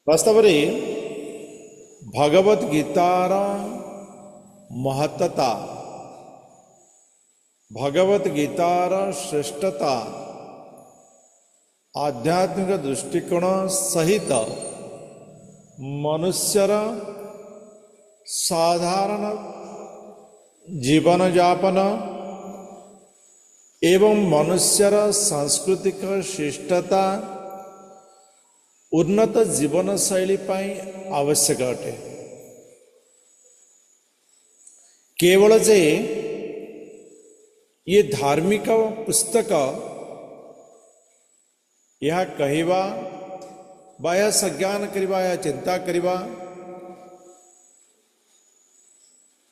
वास्तव में भगवत गीतार महत्ता भगवत गीतार श्रेष्ठता आध्यात्मिक दृष्टिकोण सहित मनुष्यर साधारण जीवन यापन एवं मनुष्यर सांस्कृतिक शिष्टता उन्नत जीवन शैली पाई आवश्यक अटे। केवल जे ये धार्मिक पुस्तक यह कहवा बा यह संज्ञान करवा या चिंता करवा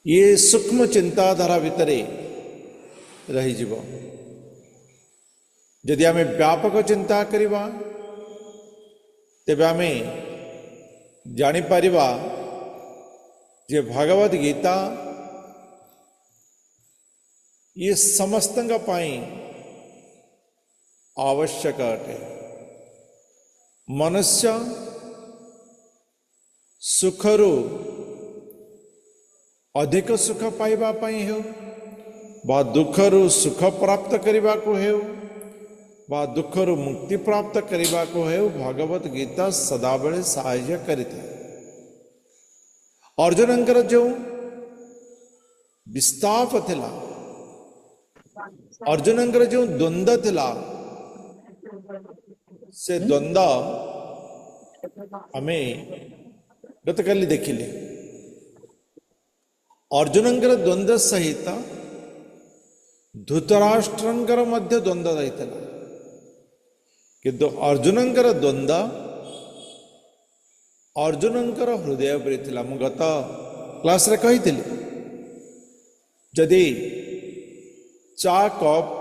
ये सूक्ष्म चिंताधारा भितर रही जीव। यदि आम व्यापक चिंता करवा तेबे आम जानीपर जे भगवद गीता ये समस्त आवश्यक अटे। मनुष्य सुखरु अधिक सुख पाइबा पाई हो बा दुखरु सुख प्राप्त करने को हो बा दुखरु मुक्ति प्राप्त करने को हो भगवत गीता सदाबले सहाय्य करिता। अर्जुनंकर जो विस्ताप थिला अर्जुनंकर जो द्वंद्व थिला से द्वंद्व आमे गतकाली देखिले। अर्जुनंकर द्वंद्व सहित धृतराष्ट्रंकर मध्य द्वंद्व रही किंतु अर्जुनंकर द्वंद्व अर्जुनंकर हृदय पर थिला। मु गत क्लास रे कही जदि चा कप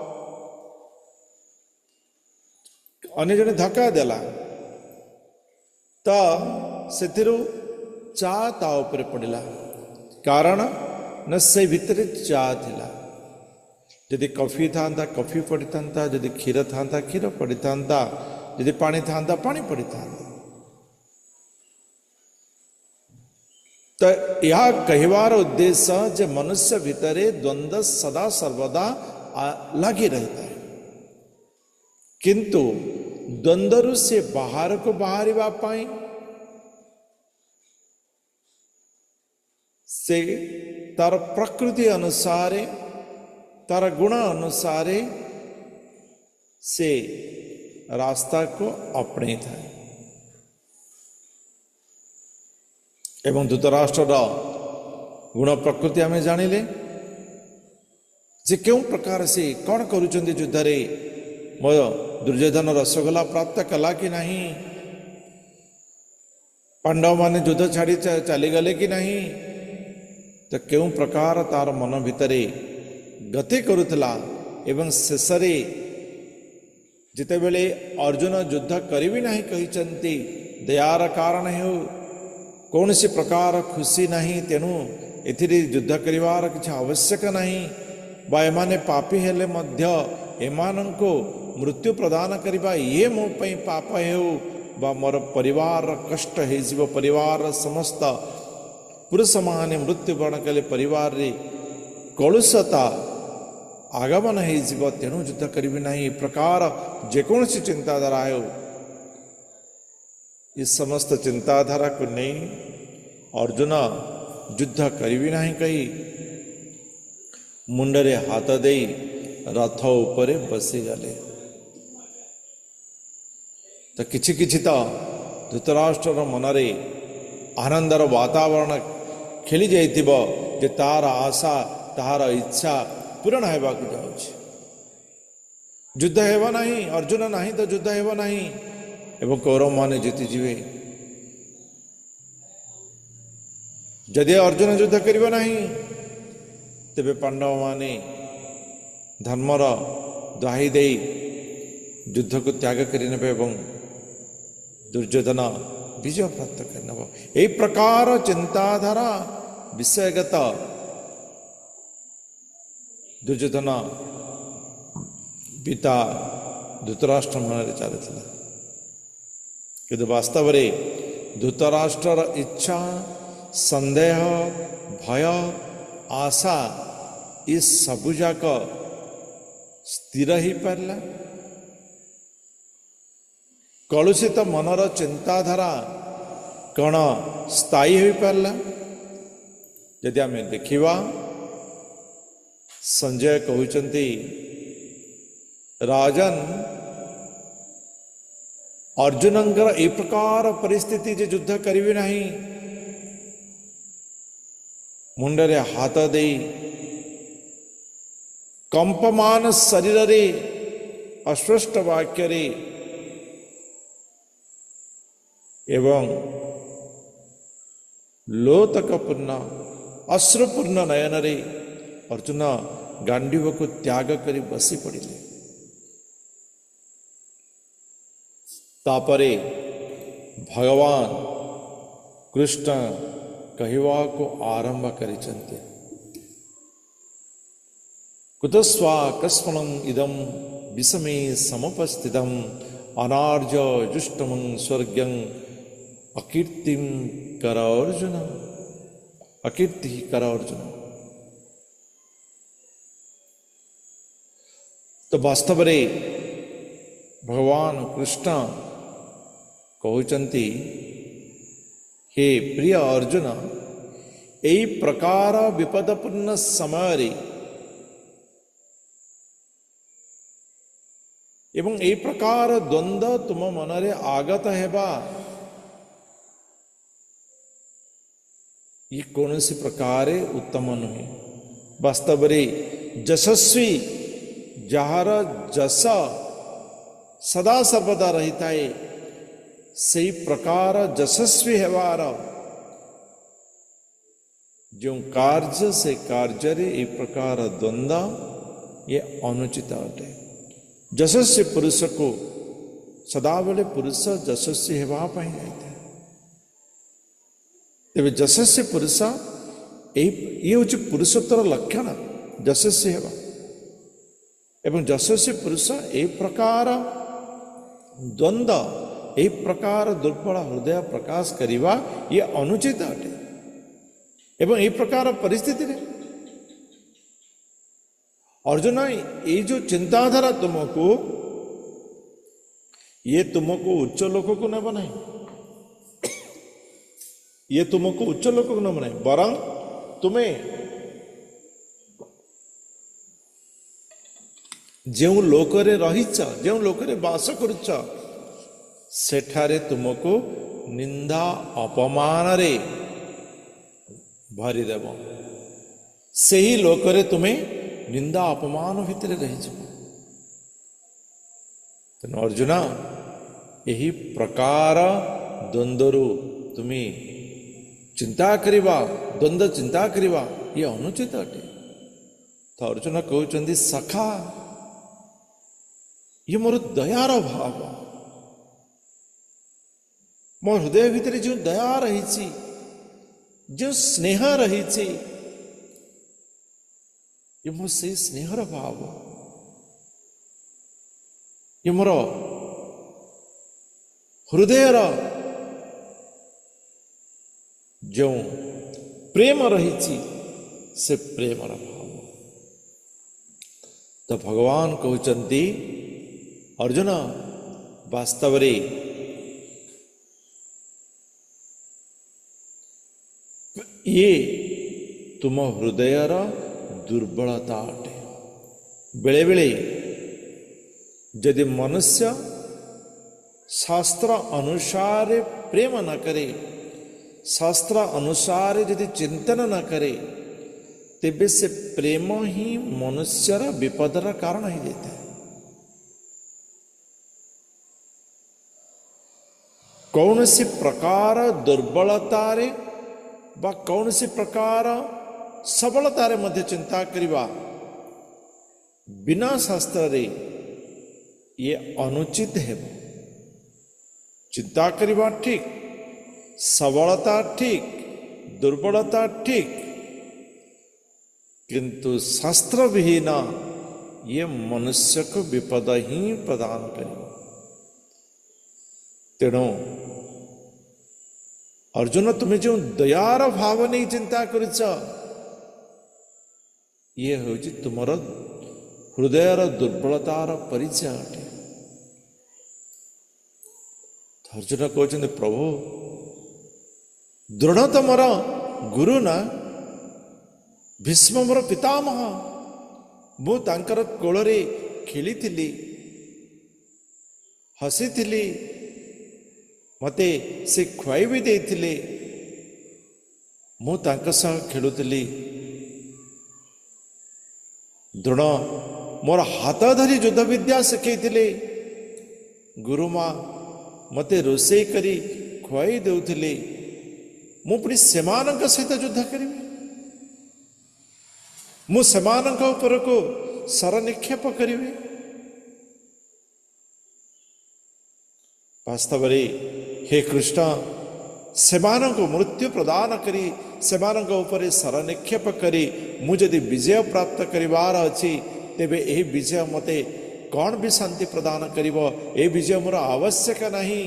अन्य जने धक्का देला तो सेथिरु चा ता ऊपर पड़िला कारण न से भितर चा थिला। यदि कॉफी था कॉफी पड़ी था, यदि क्षीर था क्षीर पड़ी था, यदि पानी था पानी पड़ी था। तो यह कहवार उद्देश्य जे मनुष्य भितरे द्वंद्व सदा सर्वदा लगी रहता है किंतु द्वंद्व से बाहर को बाहर पाई से तार प्रकृति अनुसार तार गुण अनुसार से रास्ता को अपने था। एवं धृतराष्ट्र गुण प्रकृति आम जानिले जे क्यों प्रकार से कौन करुचंदी युद्धरे मो दुर्योधन रसगोला प्राप्त कला कि नहीं, पांडव माने युद्ध छाड़ी चली गले कि नहीं, तो क्यों प्रकार तार मन भितरे गति करुला एवं शेषरे जिते बेले अर्जुन युद्ध करिबी नहीं कहिचंती दयार कारण हो कौन सी प्रकार खुशी नहीं तेणु एथिरे युद्ध करिवार किछि आवश्यक नहीं बा एमाने पापी हेले मध्य एमानंको मृत्यु प्रदान करिबा ये मो पई पाप हेउ बा मोर परिवार कष्ट हे जीव परिवार समस्त पुरुष माने मृत्यु वर्ण कले परिवार रे कलुषता आगमन हे जीव तेणु युद्ध करिबी नहीं प्रकार जेकोसी चिंताधारा हो इस समस्त चिंताधारा को नहीं अर्जुन युद्ध करिबी नहीं कही मुंडरे हाथ दे रथ उपरे बसी गले। तो किछि किछि तो धृतराष्ट्र मनरे आनंदर वातावरण खेली जाइथिबो जे तार आशा तार इच्छा पूर्ण हेबाकु जाउछि। युद्ध हेबो नहीं अर्जुन नहीं तो युद्ध हेबो नहीं एवं कौरव माने जीति जीवे। यदि अर्जुन युद्ध करिबो नहीं तेबे पांडव माने धर्मर दुहाई दे युद्ध को त्याग करिनेबे एवं दुर्योधन विजय प्राप्त करनेबो। एई प्रकार चिंताधारा विषयगत दुर्योधन पिता धृतराष्ट्र मन चलता किंतु वास्तव में ଧୃତରାଷ୍ଟ୍ରର ଇଚ୍ଛା, ସନ୍ଦେହ, ଭୟ, ଆଶା ଏ ସବୁଯାକ ସ୍ଥିର ହେଇପାରିଲା। କଳୁଷିତ ମନର ଚିନ୍ତାଧାରା କ'ଣ ସ୍ଥାୟୀ ହୋଇପାରିଲା? ଯଦି ଆମେ ଦେଖିବା, ସଞ୍ଜୟ କହୁଛନ୍ତି ରାଜନ ଅର୍ଜୁନଙ୍କର ଏ ପ୍ରକାର ପରିସ୍ଥିତି ଯେ ଯୁଦ୍ଧ କରିବେ ନାହିଁ, ମୁଣ୍ଡରେ ହାତ ଦେଇ କମ୍ପମାନ ଶରୀରରେ ଅସ୍ପଷ୍ଟ ବାକ୍ୟରେ ଏବଂ ଲୋତକପୂର୍ଣ୍ଣ ଅଶ୍ରୁପୂର୍ଣ୍ଣ ନୟନରେ ଅର୍ଜୁନ ଗାଣ୍ଡୀବକୁ ତ୍ୟାଗ କରି ବସି ପଡ଼ିଲେ। ତାପରେ ଭଗବାନ କୃଷ୍ଣ କହିବାକୁ ଆରମ୍ଭ କରିଛନ୍ତି, କୁତସ୍ୱାକସ୍ମଣଂ ଇଦଂ ବିଷମେ ସମୁପସ୍ଥିତଂ ଅନାର୍ଯ୍ୟ ଜୁଷ୍ଟମଂ ସ୍ୱର୍ଗଂ ଅକୀର୍ତ୍ତିଂ କର ଅର୍ଜୁନ, ଅକୀର୍ତ୍ତି କର ଅର୍ଜୁନ। ତ ବାସ୍ତବରେ ଭଗବାନ କୃଷ୍ଣ କହୁଛନ୍ତି, ହେ ପ୍ରିୟ ଅର୍ଜୁନ, ଏହି ପ୍ରକାର ବିପଦପୂର୍ଣ୍ଣ ସମୟରେ ଏବଂ ଏହି ପ୍ରକାର ଦ୍ୱନ୍ଦ୍ୱ ତୁମ ମନରେ ଆଗତ ହେବା ଇଏ କୌଣସି ପ୍ରକାର ଉତ୍ତମ ନୁହେଁ। ବାସ୍ତବରେ ଯଶସ୍ୱୀ, ଯାହାର ଯଶ ସଦା ସର୍ବଦା ରହିଥାଏ, ସେହି ପ୍ରକାର ଯଶସ୍ୱୀ ହେବାର ଯେଉଁ କାର୍ଯ୍ୟ, ସେ କାର୍ଯ୍ୟରେ ଏହି ପ୍ରକାର ଦ୍ୱନ୍ଦ୍ୱ ଇଏ ଅନୁଚିତ ଅଟେ। ଯଶସ୍ୱୀ ପୁରୁଷକୁ ସଦାବେଳେ ପୁରୁଷ ଯଶସ୍ୱୀ ହେବା ପାଇଁ ଯାଇଥାଏ। ତେବେ ଯଶସ୍ୱୀ ପୁରୁଷ ଇଏ ହେଉଛି ପୁରୁଷତ୍ୱର ଲକ୍ଷଣ, ଯଶସ୍ୱୀ ହେବା। ଏବଂ ଯଶସ୍ୱୀ ପୁରୁଷ ଏହି ପ୍ରକାର ଦ୍ୱନ୍ଦ୍ୱ, ଏହି ପ୍ରକାର ଦୁର୍ବଳ ହୃଦୟ ପ୍ରକାଶ କରିବା ଇଏ ଅନୁଚିତ ଅଟେ। ଏବଂ ଏହି ପ୍ରକାର ପରିସ୍ଥିତିରେ ଅର୍ଜୁନ, ଏଇ ଯେଉଁ ଚିନ୍ତାଧାରା ଇଏ ତୁମକୁ ଉଚ୍ଚ ଲୋକକୁ ନେବ ନାହିଁ, ଇଏ ତୁମକୁ ଉଚ୍ଚ ଲୋକକୁ ନେବ ନାହିଁ, ବରଂ ତୁମେ ଯେଉଁ ଲୋକରେ ରହିଛ, ଯେଉଁ ଲୋକରେ ବାସ କରୁଛ, ସେଠାରେ ତୁମକୁ ନିନ୍ଦା ଅପମାନରେ ଭରିଦେବ। ସେହି ଲୋକରେ ତୁମେ ନିନ୍ଦା ଅପମାନ ଭିତରେ ରହିଯିବ। ତେଣୁ ଅର୍ଜୁନ, ଏହି ପ୍ରକାର ଦ୍ୱନ୍ଦ୍ୱରୁ ତୁମେ ଚିନ୍ତା କରିବା, ଦ୍ୱନ୍ଦ୍ୱ ଚିନ୍ତା କରିବା ଇଏ ଅନୁଚିତ ଅଟେ। ତ ଅର୍ଜୁନ କହୁଛନ୍ତି, ସଖା, ଇଏ ମୋର ଦୟାର ଭାବ, ମୋ ହୃଦୟ ଭିତରେ ଯେଉଁ ଦୟା ରହିଛି, ଯେଉଁ ସ୍ନେହ ରହିଛି, ଇଏ ମୋ ସେଇ ସ୍ନେହର ଭାବ, ଇଏ ମୋର ହୃଦୟର ଯେଉଁ ପ୍ରେମ ରହିଛି, ସେ ପ୍ରେମର ଭାବ। ତ ଭଗବାନ କହୁଛନ୍ତି, ଅର୍ଜୁନ, ବାସ୍ତବରେ ଇଏ ତୁମ ହୃଦୟର ଦୁର୍ବଳତା ଅଟେ। ବେଳେବେଳେ ଯଦି ମନୁଷ୍ୟ ଶାସ୍ତ୍ର ଅନୁସାରେ ପ୍ରେମ ନ କରେ, ଶାସ୍ତ୍ର ଅନୁସାରେ ଯଦି ଚିନ୍ତନ ନ କରେ, ତେବେ ସେ ପ୍ରେମ ହିଁ ମନୁଷ୍ୟର ବିପଦର କାରଣ ହୋଇଯାଇଥାଏ। କୌଣସି ପ୍ରକାର ଦୁର୍ବଳତାରେ ବା କୌଣସି ପ୍ରକାର ସବଳତାରେ ମଧ୍ୟ ଚିନ୍ତା କରିବା ବିନା ଶାସ୍ତ୍ରରେ ଇଏ ଅନୁଚିତ ହେବ। ଚିନ୍ତା କରିବା ଠିକ୍, ସବଳତା ଠିକ୍, ଦୁର୍ବଳତା ଠିକ୍, କିନ୍ତୁ ଶାସ୍ତ୍ର ବିହୀନ ଇଏ ମନୁଷ୍ୟକୁ ବିପଦ ହିଁ ପ୍ରଦାନ କରିବ। ତେଣୁ अर्जुन तुम्हें जो दयार भाव नहीं चिंता करिଛ ये हूँ तुमर हृदयर दुर्बलतार परिचय अटे। अर्जुन कहते प्रभु दृढ़ तो मोर गुरु ना भीष्म मोर पितामह मु तांकर कोଳରେ खेली हसी मते से खुआई भी देथिले मु तांक सह खेलुथिली दृढ़ मोर हाथ धरी युद्ध विद्या शिखैथिले गुरुमा मते रोषेई करी खुआई देउथिले मु पुणी सेमानंक सहित युद्ध करिबि मु सेमानंक ऊपर को सर निक्षेप करिबि। वास्तव में हे कृष्ण सेमानंक मृत्यु प्रदान करी सेमानंक ऊपर सर निक्षेप करी मुझे विजय प्राप्त करिवार अछि तेबे एही विजय मते कौन भी शांति प्रदान करिवो ए विजय मोर आवश्यक नहीं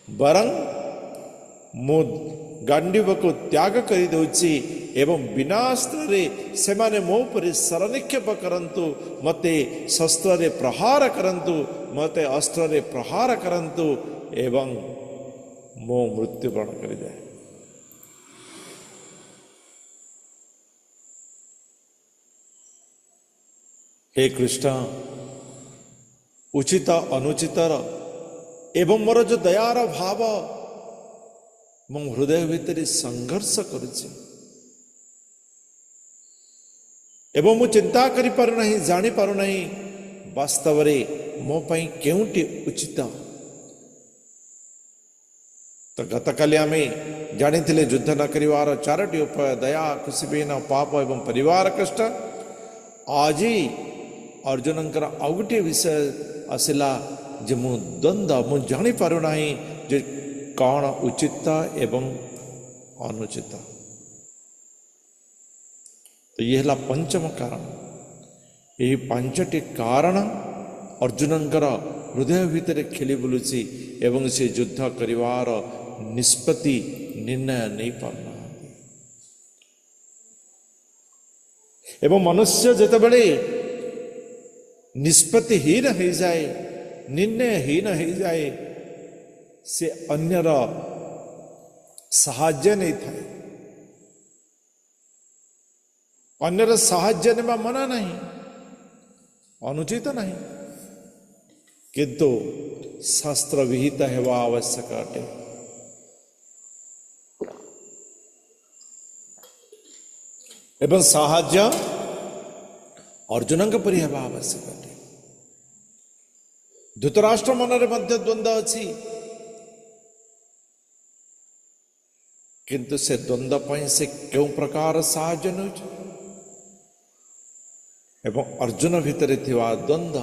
बरं मु गांडीव को त्याग करी दउछि एवं बिना अस्त्र रे सेमाने मो पर सर निक्षेप करंतु मते शस्त्र रे प्रहार करंतु मते अस्त्र रे प्रहार करंतु एवं मो मृत्युवरण करि जाए। हे कृष्ण उचित अनुचितर एवं मोर जो दयार भाव मो हृदय भितर संघर्ष करुछि एवं मु चिंता करि पारु नहीं जानी पारु नहीं वास्तव रे मो पई केउटी उचित। तो गतकाली आमे जानिथिले युद्ध न करिवार चारोटी उपाय दया खुशीबीन पाप एवं परिवार कष्ट। आज अर्जुनंकर आउ गोटे विषय आसिला जे मु द्वंद्व मु जानी पारु नाही जे कौन उचित एवं अनुचित। तो यह है पंचम कारण। यही पांचटी कारण अर्जुनंकर हृदय भितर खेली बुलुची एवं से युद्ध करिवार निष्पत्ति निर्णय नहीं पारना। एवं मनुष्य जेतेबेले निष्पत्तिहीन हो जाए निर्णयहीन हो जाए से अन्यर साहाय्य नहीं थाए अन्यर साहाय्य नेबा मना नहीं अनुचित नहीं किंतु शास्त्र विहित हेबा आवश्यक अटे। एवं साहाय्य अर्जुन परि हेबा आवश्यक अटे। धृतराष्ट्र मनरे मध्य द्वंद्व अछि किंतु से द्वंद्व पई से क्यों प्रकार साहाय्य न एवं अर्जुन भितर थिवा द्वंद्व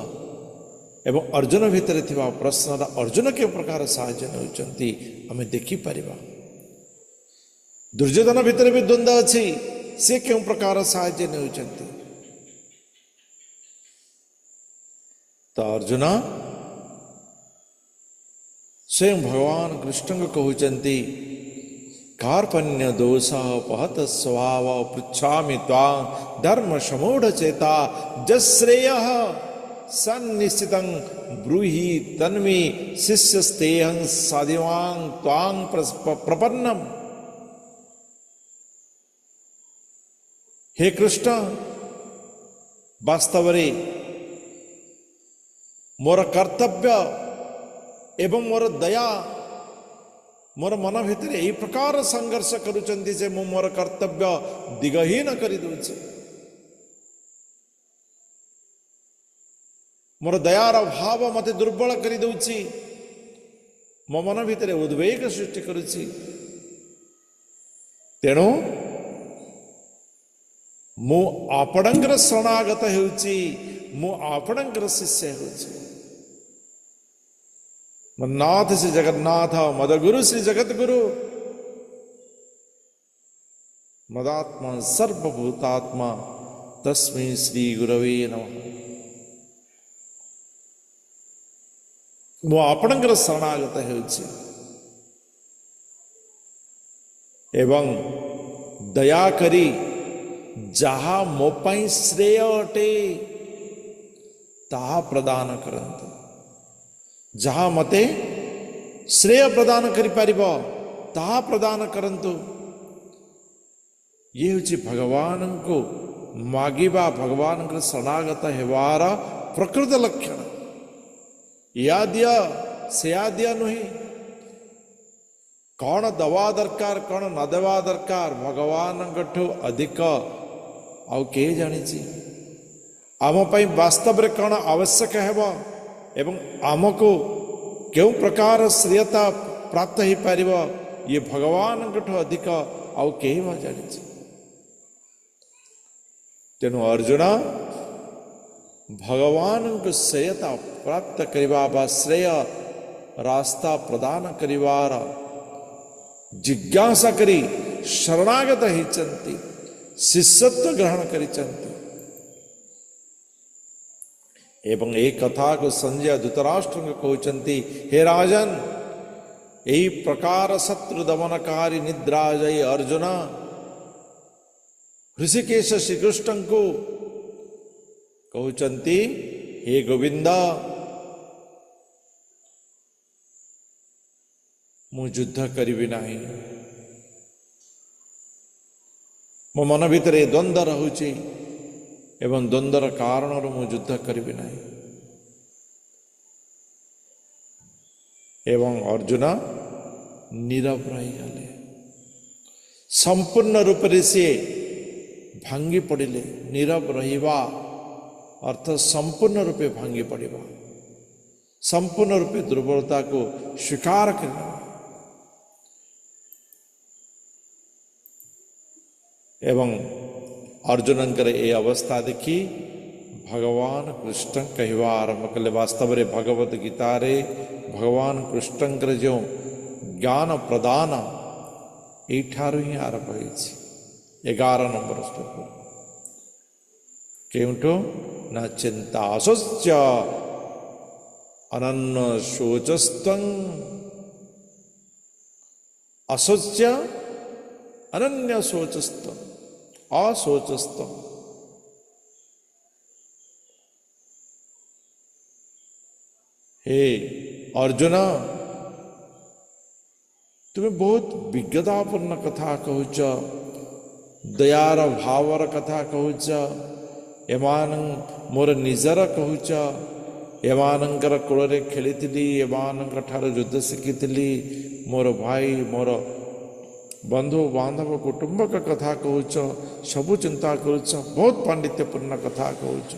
एवं अर्जुन भितर थिवा प्रश्न अर्जुन के प्रकार साहाय्य नउचंती हमें देखि परिबा। दुर्योधन भितर भी द्वंद्व अछि से क्यों प्रकार साहाय्य नउचंती। तो अर्जुन स्वयं भगवान कृष्ण को कहउचंती कार्पण्य दोषापहत स्वभाव पृच्छामि त्वां धर्म समूढ़ चेता जश्रेय सन्निश्चितं ब्रूहि तन्मे शिष्यस्तेहं साधिवां त्वां प्रपन्नम। हे कृष्ण वास्तव रे मोर कर्तव्य एवं मोर दया मोर मन भितर यही प्रकार संघर्ष करुचंती जे मु मोर कर्तव्य दिगहीन करि दउछि। मोर दयार भाव मते दुर्बल करि दउछि मो मन भितर उद्वेग सृष्टि करुछि। तेणु मु आपणंकर शरणागत हेउछि मु आपणंकर शिष्य हेउछि। नाथ श्री जगन्नाथ मदगुरु श्री जगत गुरु मदात्मा सर्वभूतात्मा तस्मै श्री गुरवे नमः। मु आपणंकर शरणागत हेउछि एवं दया करी जहा मो पाई श्रेय अटे ताहा प्रदान करंतु, जहा मते श्रेय प्रदान करि परिबो ताहा प्रदान करंतु। ये होची भगवान को मागिबा, भगवान को शरणागत हेवार प्रकृत लक्षण। या दिया से दिया नुही, कौन दवा दरकार कौन न देवा दरकार भगवान ठू अधिक आउ के जानिछि। आम पई वास्तव रे कौन आवश्यक हेबो एवं आमको क्यों प्रकार श्रेयता प्राप्त ही पारिबो ये भगवान ठू अधिक आउ के जानिछि। तेणु अर्जुन भगवान को श्रेयता प्राप्त करिबा बा श्रेय रास्ता प्रदान करिवार जिज्ञासा करी शरणागत होइचंती, शिष्यत्व ग्रहण करिचंती। एवं एक कथा को संजय धृतराष्ट्र को कहउचंती, हे राजन यही प्रकार शत्रु दमनकारी निद्रा जय अर्जुन ऋषिकेश श्रीकृष्ण को कहउचंती, हे गोविंद मु युद्ध करिबि नाही, मो मन भितर द्वंद्व रहुछि एवं द्वंद्वर कारण मु युद्ध करिबि नाही। एवं अर्जुन नीरव रही गले, संपूर्ण रूप से भांगी पड़िले। नीरव रहिबा अर्थ संपूर्ण रूपे भांगी पड़िबा, संपूर्ण रूपे दुर्बलता को स्वीकार करना। एवं अर्जुनंकर ए अवस्था देखी भगवान कृष्ण कहवा आरंभ कले। वास्तव रे भगवत गीता रे भगवान कृष्णंकर जो ज्ञान प्रदान एठारु ही आरंभ होइछि। 11 नंबर श्लोक केउठो न चिंता असोच्य अनन्न शोचस्तं, असोच्य अनन्य शोचस्तं, असोचस्तं। हे अर्जुन तुम्हें बहुत विज्ञतापूर्ण कथा कहूच, दयार भावर कथा कहूच, एमान मोर निजर कहूच, एमानंकर कूଳରେ खेलिथिली, एमानंकर ठारो युद्ध शिखिथिली, मोर भाई मोर बंधु बांधव कुटुंब का कथा कहूच, सबु चिंता करूच, बहुत पांडित्यपूर्ण कथा कहूच।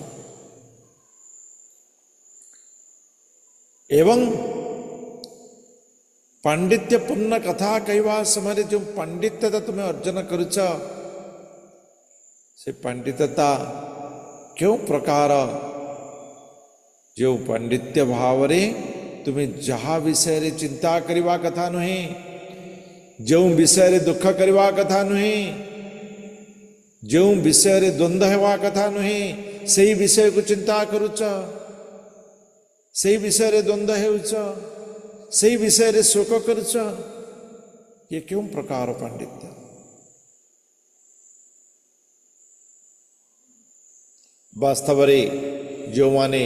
एवं पांडित्यपूर्ण कथा कहवा समय जो पांडित्यता तुम्हें अर्जन करूच, से पांडित्यता क्यों प्रकार जो पांडित्य भाव रे तुम्हें जहा विषय रे चिंता करवा कथा नुहे, जो विषय रे दुख करवा कथा नुहे, जो विषय रे द्वंद्व हेवा कथा नुहे, सही विषय को चिंता करूच, सही विषय रे द्वंद्व हेउच, सही विषय रे शोक करूच। ये क्यों प्रकार पांडित्य। वास्तव रे जो माने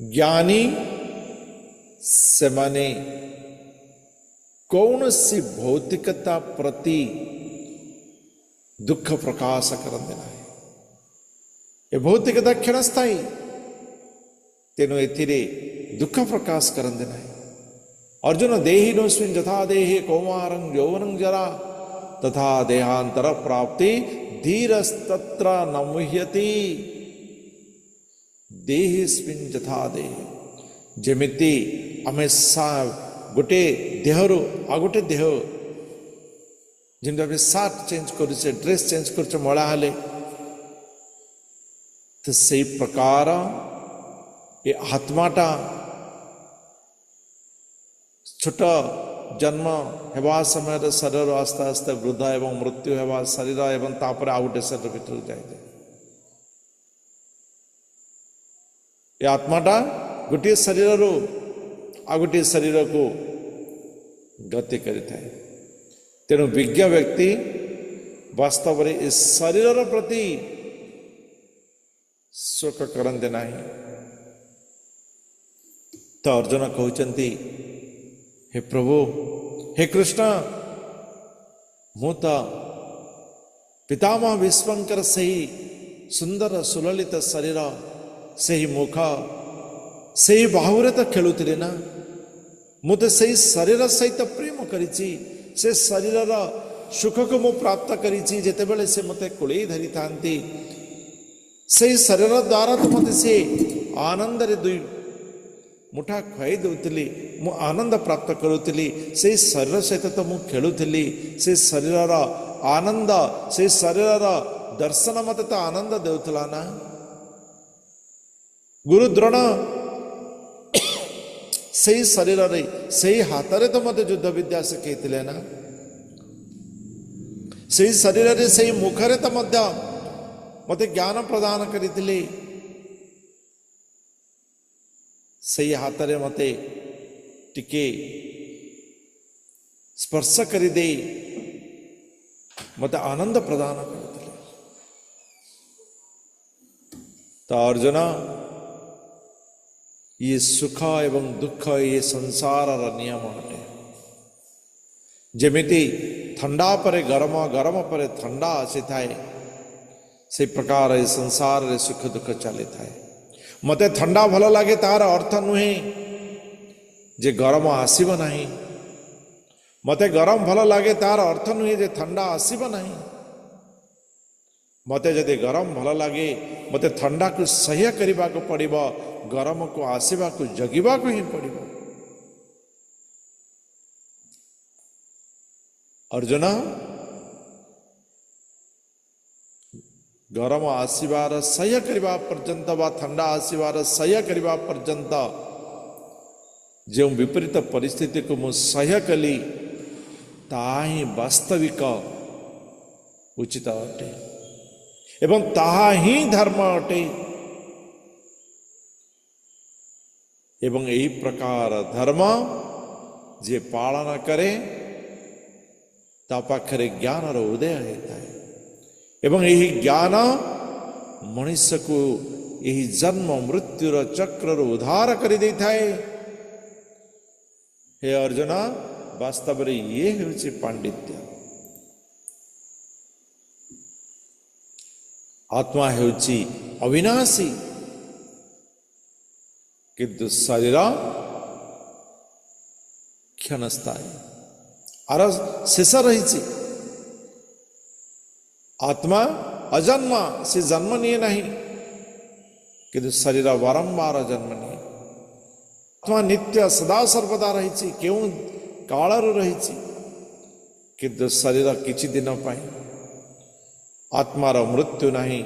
ज्ञानी से माने कौन सी भौतिकता प्रति दुख प्रकाश करते ना। ये भौतिकता क्षणस्थायी, तेणु एथिरे दुख प्रकाश करते ना। अर्जुन देहि नोस्मिन् यथा देहे कौमारं यौवनं जरा तथा देहांतर प्राप्ति धीरस्तत्र न मुह्यति। देहिस्मिन् यथा देहे, जेमिति आमे गोटे देहरु आ गोटे देह जमी सार्ट चेंज करुचे, ड्रेस चेंज कर मला हेले, तो से प्रकार ये आत्माटा छोट जन्म हेबा समय शरीर आस्ते आस्ते वृद्ध एवं मृत्यु हेबा शरीर एवं तापर आ गोटे शरीर भीतर जाए। ये आत्माटा गोटे शरीर आ गोटे शरीर को गति करि थाए। तेणु विज्ञ व्यक्ति वास्तव में इस शरीर प्रति शोक करते नहीं। तो अर्जुन कहते हे प्रभु हे कृष्ण मु तो पितामह विश्वंकर से ही सुंदर सुललित शरीर से ही मुख से ही बाहुरे तो खेलुले ना मुझे से शरीर सहित प्रेम करिछि से शरीर सुख को मु प्राप्त करिछि जेतेबेले से मते कोले धरी थांती से शरीर द्वारा तो मते से आनंद रे दुई मुठा खुआई दउतली मु आनंद प्राप्त करुतली से शरीर सहित तो मु खेलुतली से शरीर आनंद से शरीर दर्शन मते तो आनंद देउतला ना। गुरु द्रोण से शरीर रे से हाथ रे तो मते युद्ध विद्या शिखैतिले ना से शरीर रे से मुख रे तो मध्य मते ज्ञान प्रदान करितिले से हाथ रे मते टिके स्पर्श करि दे मते आनंद प्रदान करथिले। तो अर्जुन ये सुख एवं दुख ये संसार नियम अटे जेमिति ठंडा परे गरम गरम परे ठंडा आसी थाए से प्रकार ये संसार रे सुख दुख चली थाए। मते ठंडा भल लगे तार अर्थ नुहे जे गरम आसीब नहीं मते गरम भल लगे तार अर्थ नुहे जे ठंडा आसीब नहीं मते जदि गरम भल लगे मते ठंडा को सह्य करने को पड़िबो गरम को आसवा को जगिबा को ही पड़िबो। अर्जुन गरम आसवार सह्य करने पर्यंत वा ठंडा आसवार सह्य करने पर्यंत जो विपरीत परिस्थिति को मु सह्य कली ताहा ही वास्तविक उचित अटे एवं ताहा ही धर्म अटे एवं यही प्रकार धर्म जे पालन करे ता पाखरे ज्ञान रो उदय होता है एवं यही ज्ञान मनुष्य को यही जन्म मृत्युर चक्र रो उद्धार कर देता है। हे अर्जुन वास्तव में ये होछि पांडित्य। आत्मा होछि अविनाशी किंतु शरीर क्षणस्थायी आर शेष रही। आत्मा अजन्मा से जन्म नहीं नहीं किंतु शरीर बारंबार जन्म नहीं। आत्मा नित्य सदा सर्वदा रही क्यों कालर रही किंतु शरीर किछि दिन पाई। आत्मार मृत्यु नहीं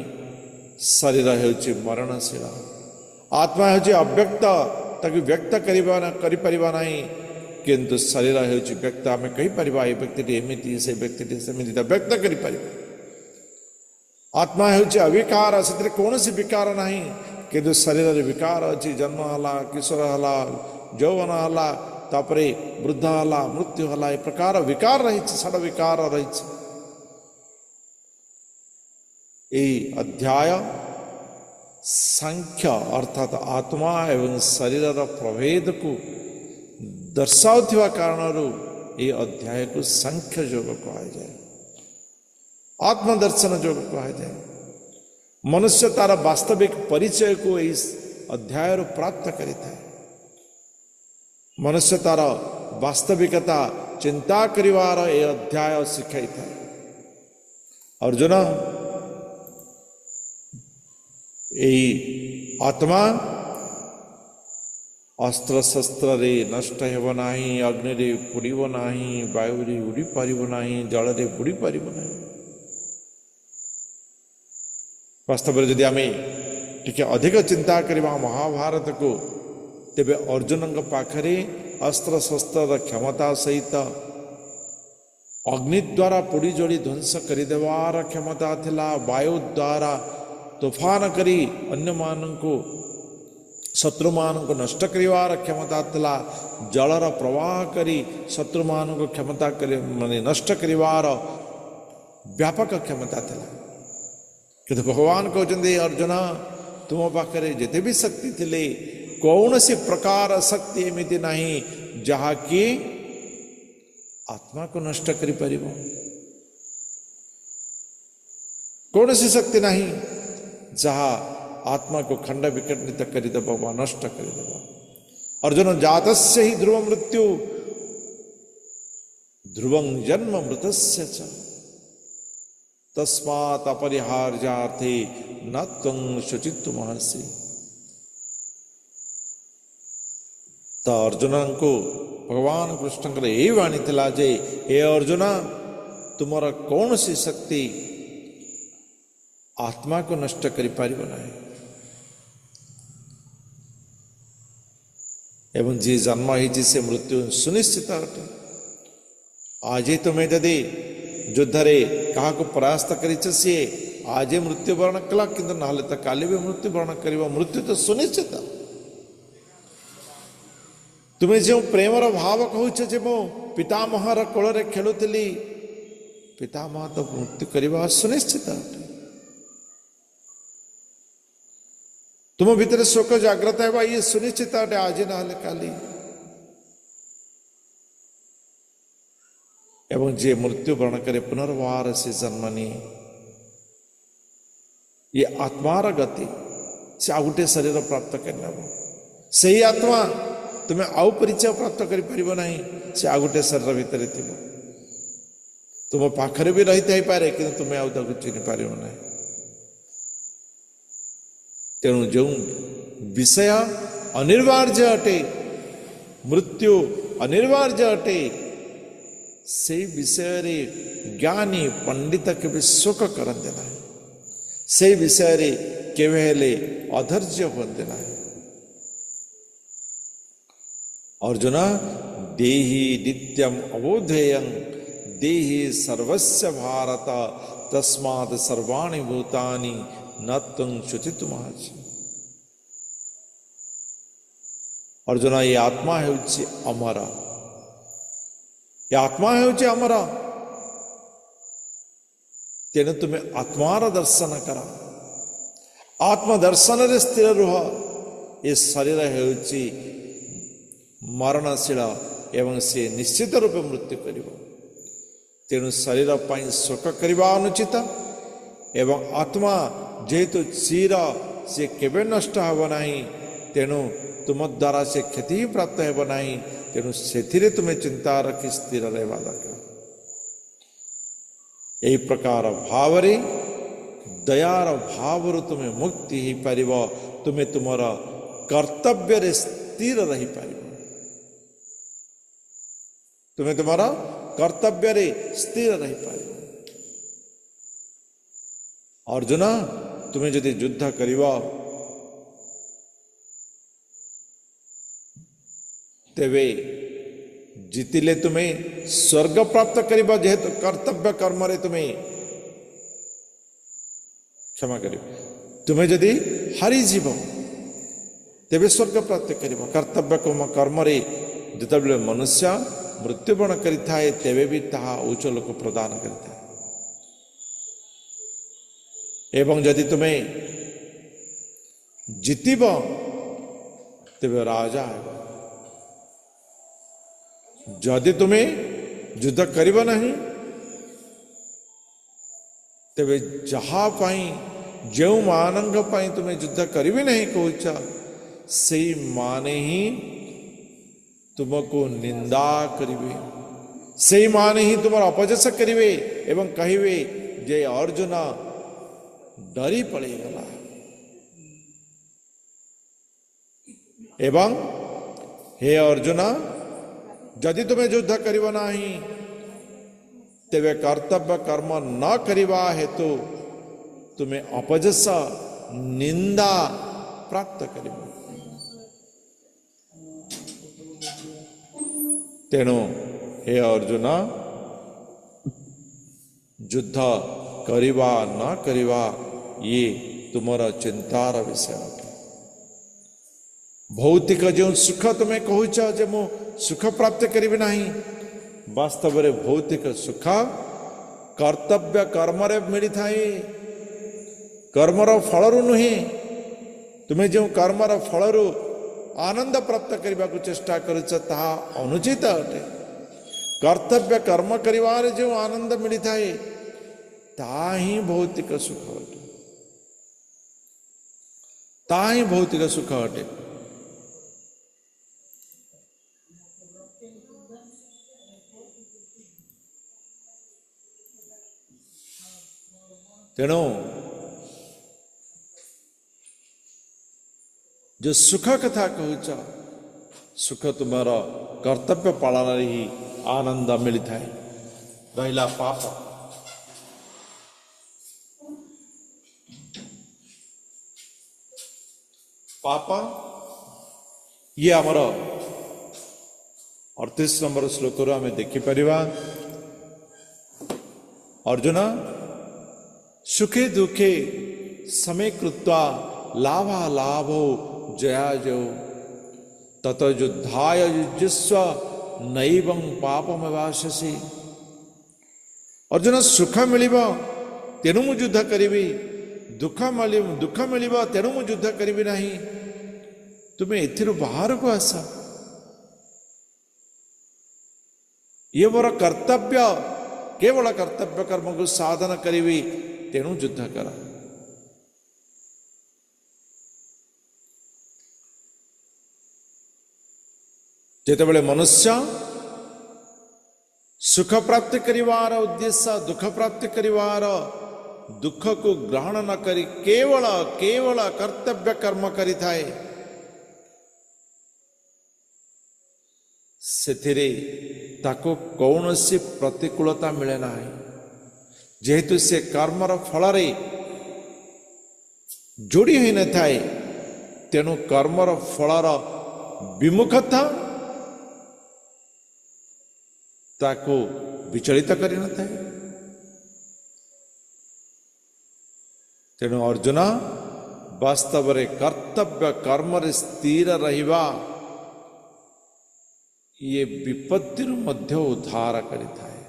शरीर होछि मरणशील। आत्मा होछि अव्यक्त ताकि व्यक्त करि परिबा नहीं किंतु शरीर होछि व्यक्त आमे कहि परिबा ए व्यक्ति एमिति से व्यक्ति सेमिति व्यक्त करि परिबा। आत्मा होछि अविकार से कौन विकार नहीं किंतु शरीर विकार अच्छी जन्म हला किशोर हला यौवन हला तापरे वृद्ध हला मृत्यु हला ए प्रकार विकार रही षड विकार रही। अध्याय सांख्य अर्थात आत्मा एवं शरीर प्रभेद को दर्शाउथिबा कारणरू ये अध्याय को सांख्य योग कहा जाए आत्मदर्शन योग कहा जाए। मनुष्य तार वास्तविक परिचय को इस अध्याय प्राप्त करिता है। मनुष्य तार वास्तविकता चिंता करिवार ए अध्याय शिखाई था। अर्जुन यही आत्मा अस्त्र शस्त्र रे नष्ट हेब नाही अग्नि रे पुड़िब नाही वायु रे उड़ी पारिब नाही जल रे बुड़ी पारिब नाही। वास्तव में जदि आम टिके अधिक चिंता करवा महाभारत को तेबे अर्जुन पाखरे अस्त्र शस्त्र क्षमता सहित अग्नि द्वारा पोड़ी जोड़ी ध्वंस करदेवार क्षमता थिला। वायु द्वारा तूफान करी अन्य मानक शत्रु मान को नष्ट करिवार क्षमता थिला जलर प्रवाह करी शत्रु मान को क्षमता करी माने नष्ट करिवार व्यापक क्षमता थिला किंतु भगवान कहते अर्जुन तुम पाखे जिते भी शक्ति थिले कौन सी प्रकार शक्ति एमती नहीं जहाँकि आत्मा को नष्ट करि परिबो कौन सी शक्ति नहीं जहाँ आत्मा को खंड विखंडित करदेव व नष्ट करदेव अर्जुन जातस्य ही ध्रुव मृत्यु ध्रुवं जन्म मृतस्य च तस्मात् अपरिहार्यार्थे न त्वं शुचित्वमर्हसि। तो अर्जुन को भगवान कृष्ण यही वाणी थिला जे हे अर्जुन तुमर कौन सी शक्ति आत्मा को नष्ट करि परिबो नाही एवं जी जन्म ही से मृत्यु सुनिश्चित अटे। आज तुम्हें यदि युद्धरे क्या परास्त करी आज मृत्युवरण कला किंतु ना तो काली भी मृत्युवरण कर मृत्यु तो सुनिश्चित। तुम्हें जो प्रेमर भाव कहूछ जे मो पितामहर कोल खेलुली पितामह तो मृत्यु करवा सुनिश्चित अटे। तुम भीतर शोक जाग्रत है ये सुनिश्चित अटे आज ना काली एवं जे मृत्यु वर्ण करे पुनर्वार से जन्मनी ये आत्मार गति से आ गोटे शरीर प्राप्त करना से ही आत्मा तुम्हें आउ परिचय प्राप्त कर परिबो नहीं से आ गोटे शरीर भितर थी तुम पाखरे भी रही थाई पारे कि तुम्हें आउ ताको चिन्ह पारिबो नहीं। तेणु जो विषय अनिवार्य अटे मृत्यु अनिवार्य अटे से विषय रे ज्ञानी पंडित के शोक करते ना से विषय रे केवल अधैर्य होते ना। अर्जुन देहि नित्यम अबोधेयं देहि सर्वस्य भारत तस्मात् सर्वाणि भूतानि न त्वं शुचित्वमर्हसि। अर्जुन ये आत्मा हेउछि अमर ये आत्मा हेउछि अमर तेणु तुम्हें आत्मार दर्शन कर आत्म दर्शन रे स्थिर रुह। ये शरीर हेउछि मरणशील एवं से निश्चित रूप मृत्यु करिब तेणु शरीर पाई शोक करवा अनुचित एवं आत्मा जेहेतु चीर से केवे नष्ट हेब नाही तेणु तुम द्वारा से क्षति ही प्राप्त हेब नाही तेणु से तुम्हें चिंता रखी स्थिर रहबा दरकार। यही प्रकार भाव रे दयार भाव तुम्हें मुक्ति ही पारिब तुम्हें तुमर कर्तव्य रे स्थिर रही पारिब तुम्हें तुम्हारा कर्तव्य रे स्थिर रही पारिब। अर्जुन तुम्हें यदि युद्ध करिब तेवे जीतिले तुम्हें स्वर्ग प्राप्त करिब जेहेतु कर्तव्य कर्म रे तुम्हें क्षमा करिब तुम्हें यदि हारी जीव तेवे स्वर्ग प्राप्त करिब कर्तव्य कर्म रे जितेबले मनुष्य मृत्युवरण करिथाए तेवे भी ताहा उच्च लोक प्रदान करिथाए एवं यदि तुम्हें जीतिब तेवे राजा है। जदि तुम्हें युद्ध करिब नहीं तेवे जहा पाई जो मानंग पाई तुम्हें युद्ध करिबे नहीं कहूच से माने ही तुमको निंदा करिवे से माने ही तुम अपजस करिवे एवं कहिवे जे अर्जुन डरी पड़ेगला एवं हे अर्जुन यदि तुम्हें युद्ध करिब नाही तेवे कर्तव्य कर्म न करिबा हेतु तुम्हें अपजस निंदा प्राप्त करिब। तेणु हे अर्जुन युद्ध करिबा न करिबा ये तुमरा चिंतार विषय। भौतिक जो सुख तुम्हें कहूच जे मु सुख प्राप्त करी नहीं, वास्तव में भौतिक सुख कर्तव्य कर्म मिली थाए, कर्मर फलरू नुहे। तुम्हें जो कर्मर फलरू आनंद प्राप्त करने को चेष्टा करुच ताहा अनुचित अटे। कर्तव्य कर्म करिवार जो आनंद मिली थाए ता ही भौतिक सुख अटे, ता ही भौतिक सुख अटे। तेणु जो सुख कथा कहूच, सुख तुम्हारा कर्तव्य पालन ही आनंद मिली थाए। रहिला पाप, पाप ये आमर 38 नंबर श्लोक आम देखिपर। अर्जुन सुखे दुखे समय कृत्वा लाभा लाभो जया जो तत युद्धाय युज्यस्व नैवं पापमवास्यसि। अर्जुन सुख मिलिब तेणु मु युद्ध करिबि, दुख मिलिब तेणु मु युद्ध करिबि नहीं। तुम्हें एथिरु बाहर को आस, ये मोर कर्तव्य, केवल कर्तव्य कर्म को साधन करिबि तेणु युद्ध कर। जेतेबेले मनुष्य सुख प्राप्ति करिवार उद्देश्य दुख प्राप्ति करिवार दुख को ग्रहण न करी केवल केवल कर्तव्य कर्म करि थाए, सेथिरे ताको कौनसी प्रतिकूलता मिले ना। जेहेतु से कर्मर फल जोड़ी होई न थाए, तेणु कर्मर फलर विमुखता ताको विचलित करि न थाए। तेणु अर्जुन वास्तव में कर्तव्य कर्म स्थिर रहिबा ये विपत्ति मध्य उद्धार करिथाए।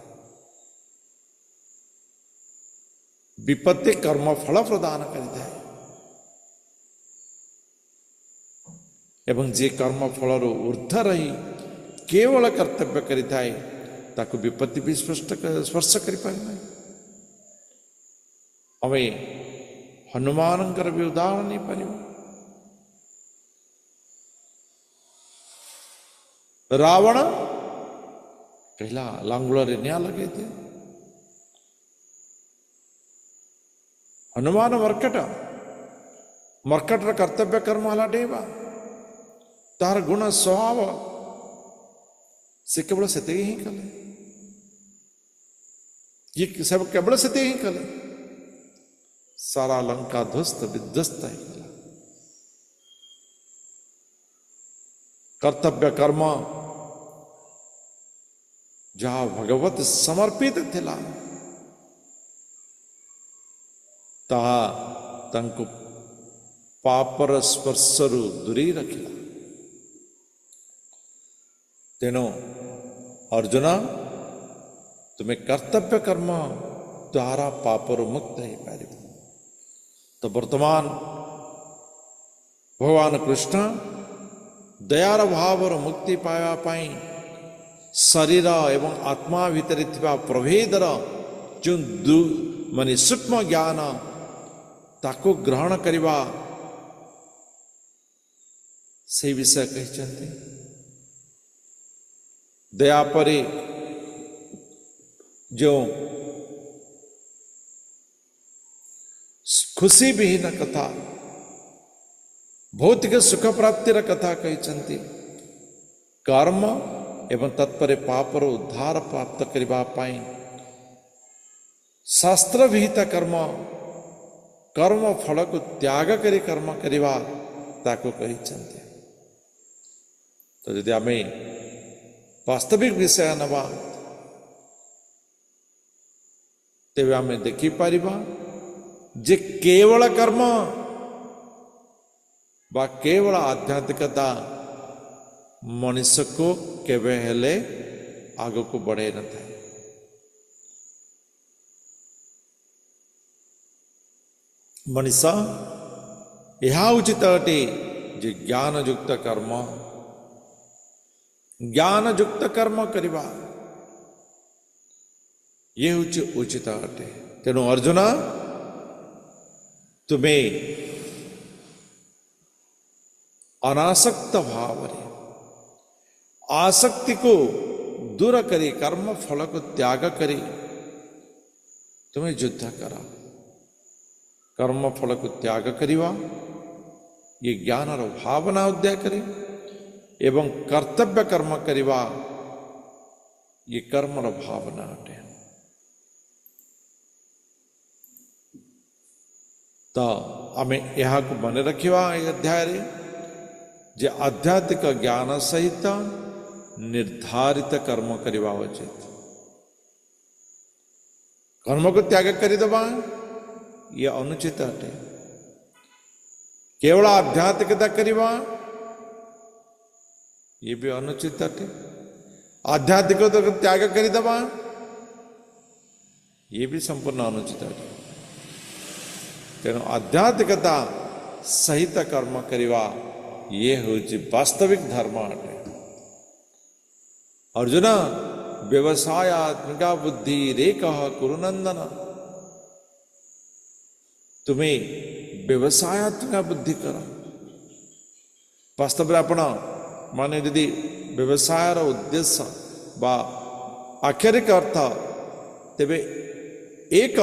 विपत्ति कर्म फल प्रदान करिथाए एवं जे कर्म फल ऊर्ध्व रही केवल कर्तव्य करिथाए ताको विपत्ति भी स्पर्श करि पारे नहीं। हमें हनुमानंकर भी उदाहरण नहीं पारिबो। रावण कहला लांगुल निया लगे थे, हनुमान मर्कट कर्तव्य कर्म हला डेवा तार गुण स्वभाव से केवल से ही कले, ये सब केवल से ही कले। सारा लंका ध्वस्त विध्वस्त है। कर्तव्य कर्म जहाँ भगवत समर्पित थिला ताहा तांको पापर स्पर्शरु दूरी रखिला। तेणु अर्जुन तुम्हें कर्तव्य कर्म द्वारा पापर मुक्त हो पार। तो वर्तमान भगवान कृष्ण दयार भावर मुक्ति पाया पाई शरीर एवं आत्मा भितर थिबा प्रभेदर जो माने सूक्ष्म ज्ञान ताको ग्रहण करिबा से विषय कहते। दया परे जो खुशी विहीन कथा भौतिक सुख प्राप्तिर कथा कहते। कर्म एवं तत्परे पापर उद्धार प्राप्त करबा पाई शास्त्र विहित कर्म कर्म फल को त्याग करी कर्म करवा ताको कहते। तो यदि आम वास्तविक विषय नवा तेरे आम देखिपर जे केवल कर्म बा केवल आध्यात्मिकता मनुष्य को केवे हेले आग को बढ़े न था। मनुष्य यह उचित अटे जे ज्ञान युक्त कर्म करिबा ये उचित अटे। तेणु अर्जुन तुम्हें अनासक्त भाव आसक्ति को दूर करी कर्म फल को त्याग करी तुम्हें युद्ध करा। कर्म फल को त्याग करिवा ये ज्ञान भावना उदय करी एवं कर्तव्य कर्म करिवा ये कर्मर भावना अटे। तो आमे यहाँ को मन रखिवा अध्याय जे आध्यात्मिक ज्ञान सहित निर्धारित कर्म करिवा उचित। कर्म को त्याग करिदबा ये अनुचित अटे। केवल आध्यात्मिकता करिवा ये भी अनुचित अटे। आध्यात्मिकता को त्याग करिदबा ये भी संपूर्ण अनुचित अटे। तेणु आध्यात्मिकता सहित कर्म करिवा ये होची वास्तविक धर्म अटे। अर्जुन व्यवसायात्मिका बुद्धि रेकः कुरुनंदन तुम्हें व्यवसायात्मिक बुद्धि कर। वास्तव में आपण माने यदि व्यवसाय उद्देश्य बा आक्षरिक अर्थ तेबे एक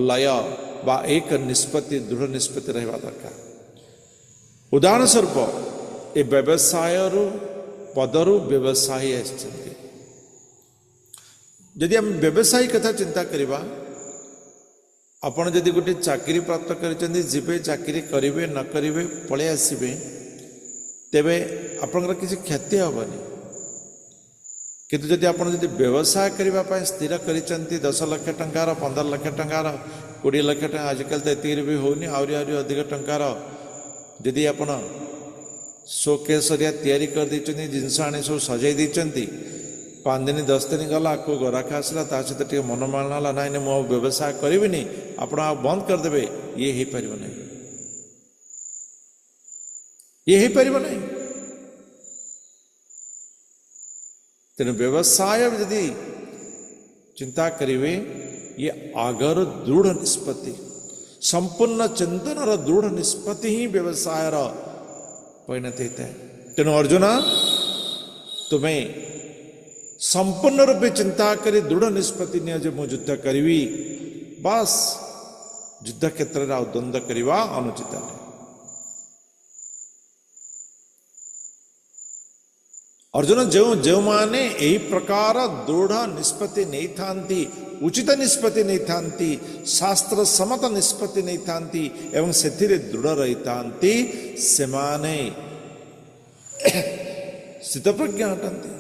लय बा एक निष्पत्ति दृढ़ निष्पत्ति रहबा दरकार। उदाहरण स्वरूप ए व्यवसाय पदरु व्यवसायी आछन्ति। यदि हम व्यवसायी कथा चिंता करिबा आपण जदि गोटे चाकरी प्राप्त करिसेंती जीवे चाकरी करिवे न करिवे पळे आसीबे तेबे आपनकर किसी क्षति हेबनी। किंतु जदि आपण जदि व्यवसाय करिबा पय स्थिर करिसेंती 10 लाख टंकार 15 लाख टंकार 20 लाख टंका आजकल तो एतिरे भी होनी आउरी अधिक टंकार जदि आपण शोकेसरिया तैयारी कर दैछन्ती जिनस आने सब सजाई दैछन्ती 5 दिन 10 दिन गला को ग्राहक आसला ता सहित टे मन मानला नाइ मो व्यवसाय करिबिनी आपण बंद कर देबे ये हे परिबो नै। ये हे परिबो नै। तेणु व्यवसाय यदि चिंता करिवे ये आगर दृढ़ निष्पत्ति संपूर्ण चिंतन दृढ़ निष्पत्ति ही व्यवसाय परिणत होता है। तेणु अर्जुन तुम्हें संपूर्ण रूपे चिंता करी दृढ़ निष्पत्ति नियो जे मु युद्ध करी बस युद्ध क्षेत्र में द्वंद्व करवा अनुचित है। अर्जुन जो माने यही प्रकार दृढ़ निष्पत्ति नहीं थांती उचित निष्पत्ति नहीं थांती शास्त्र सम्मत निष्पत्ति नहीं थांती एवं सेथिरे दृढ़ रही थांती से माने स्थित प्रज्ञा हटंती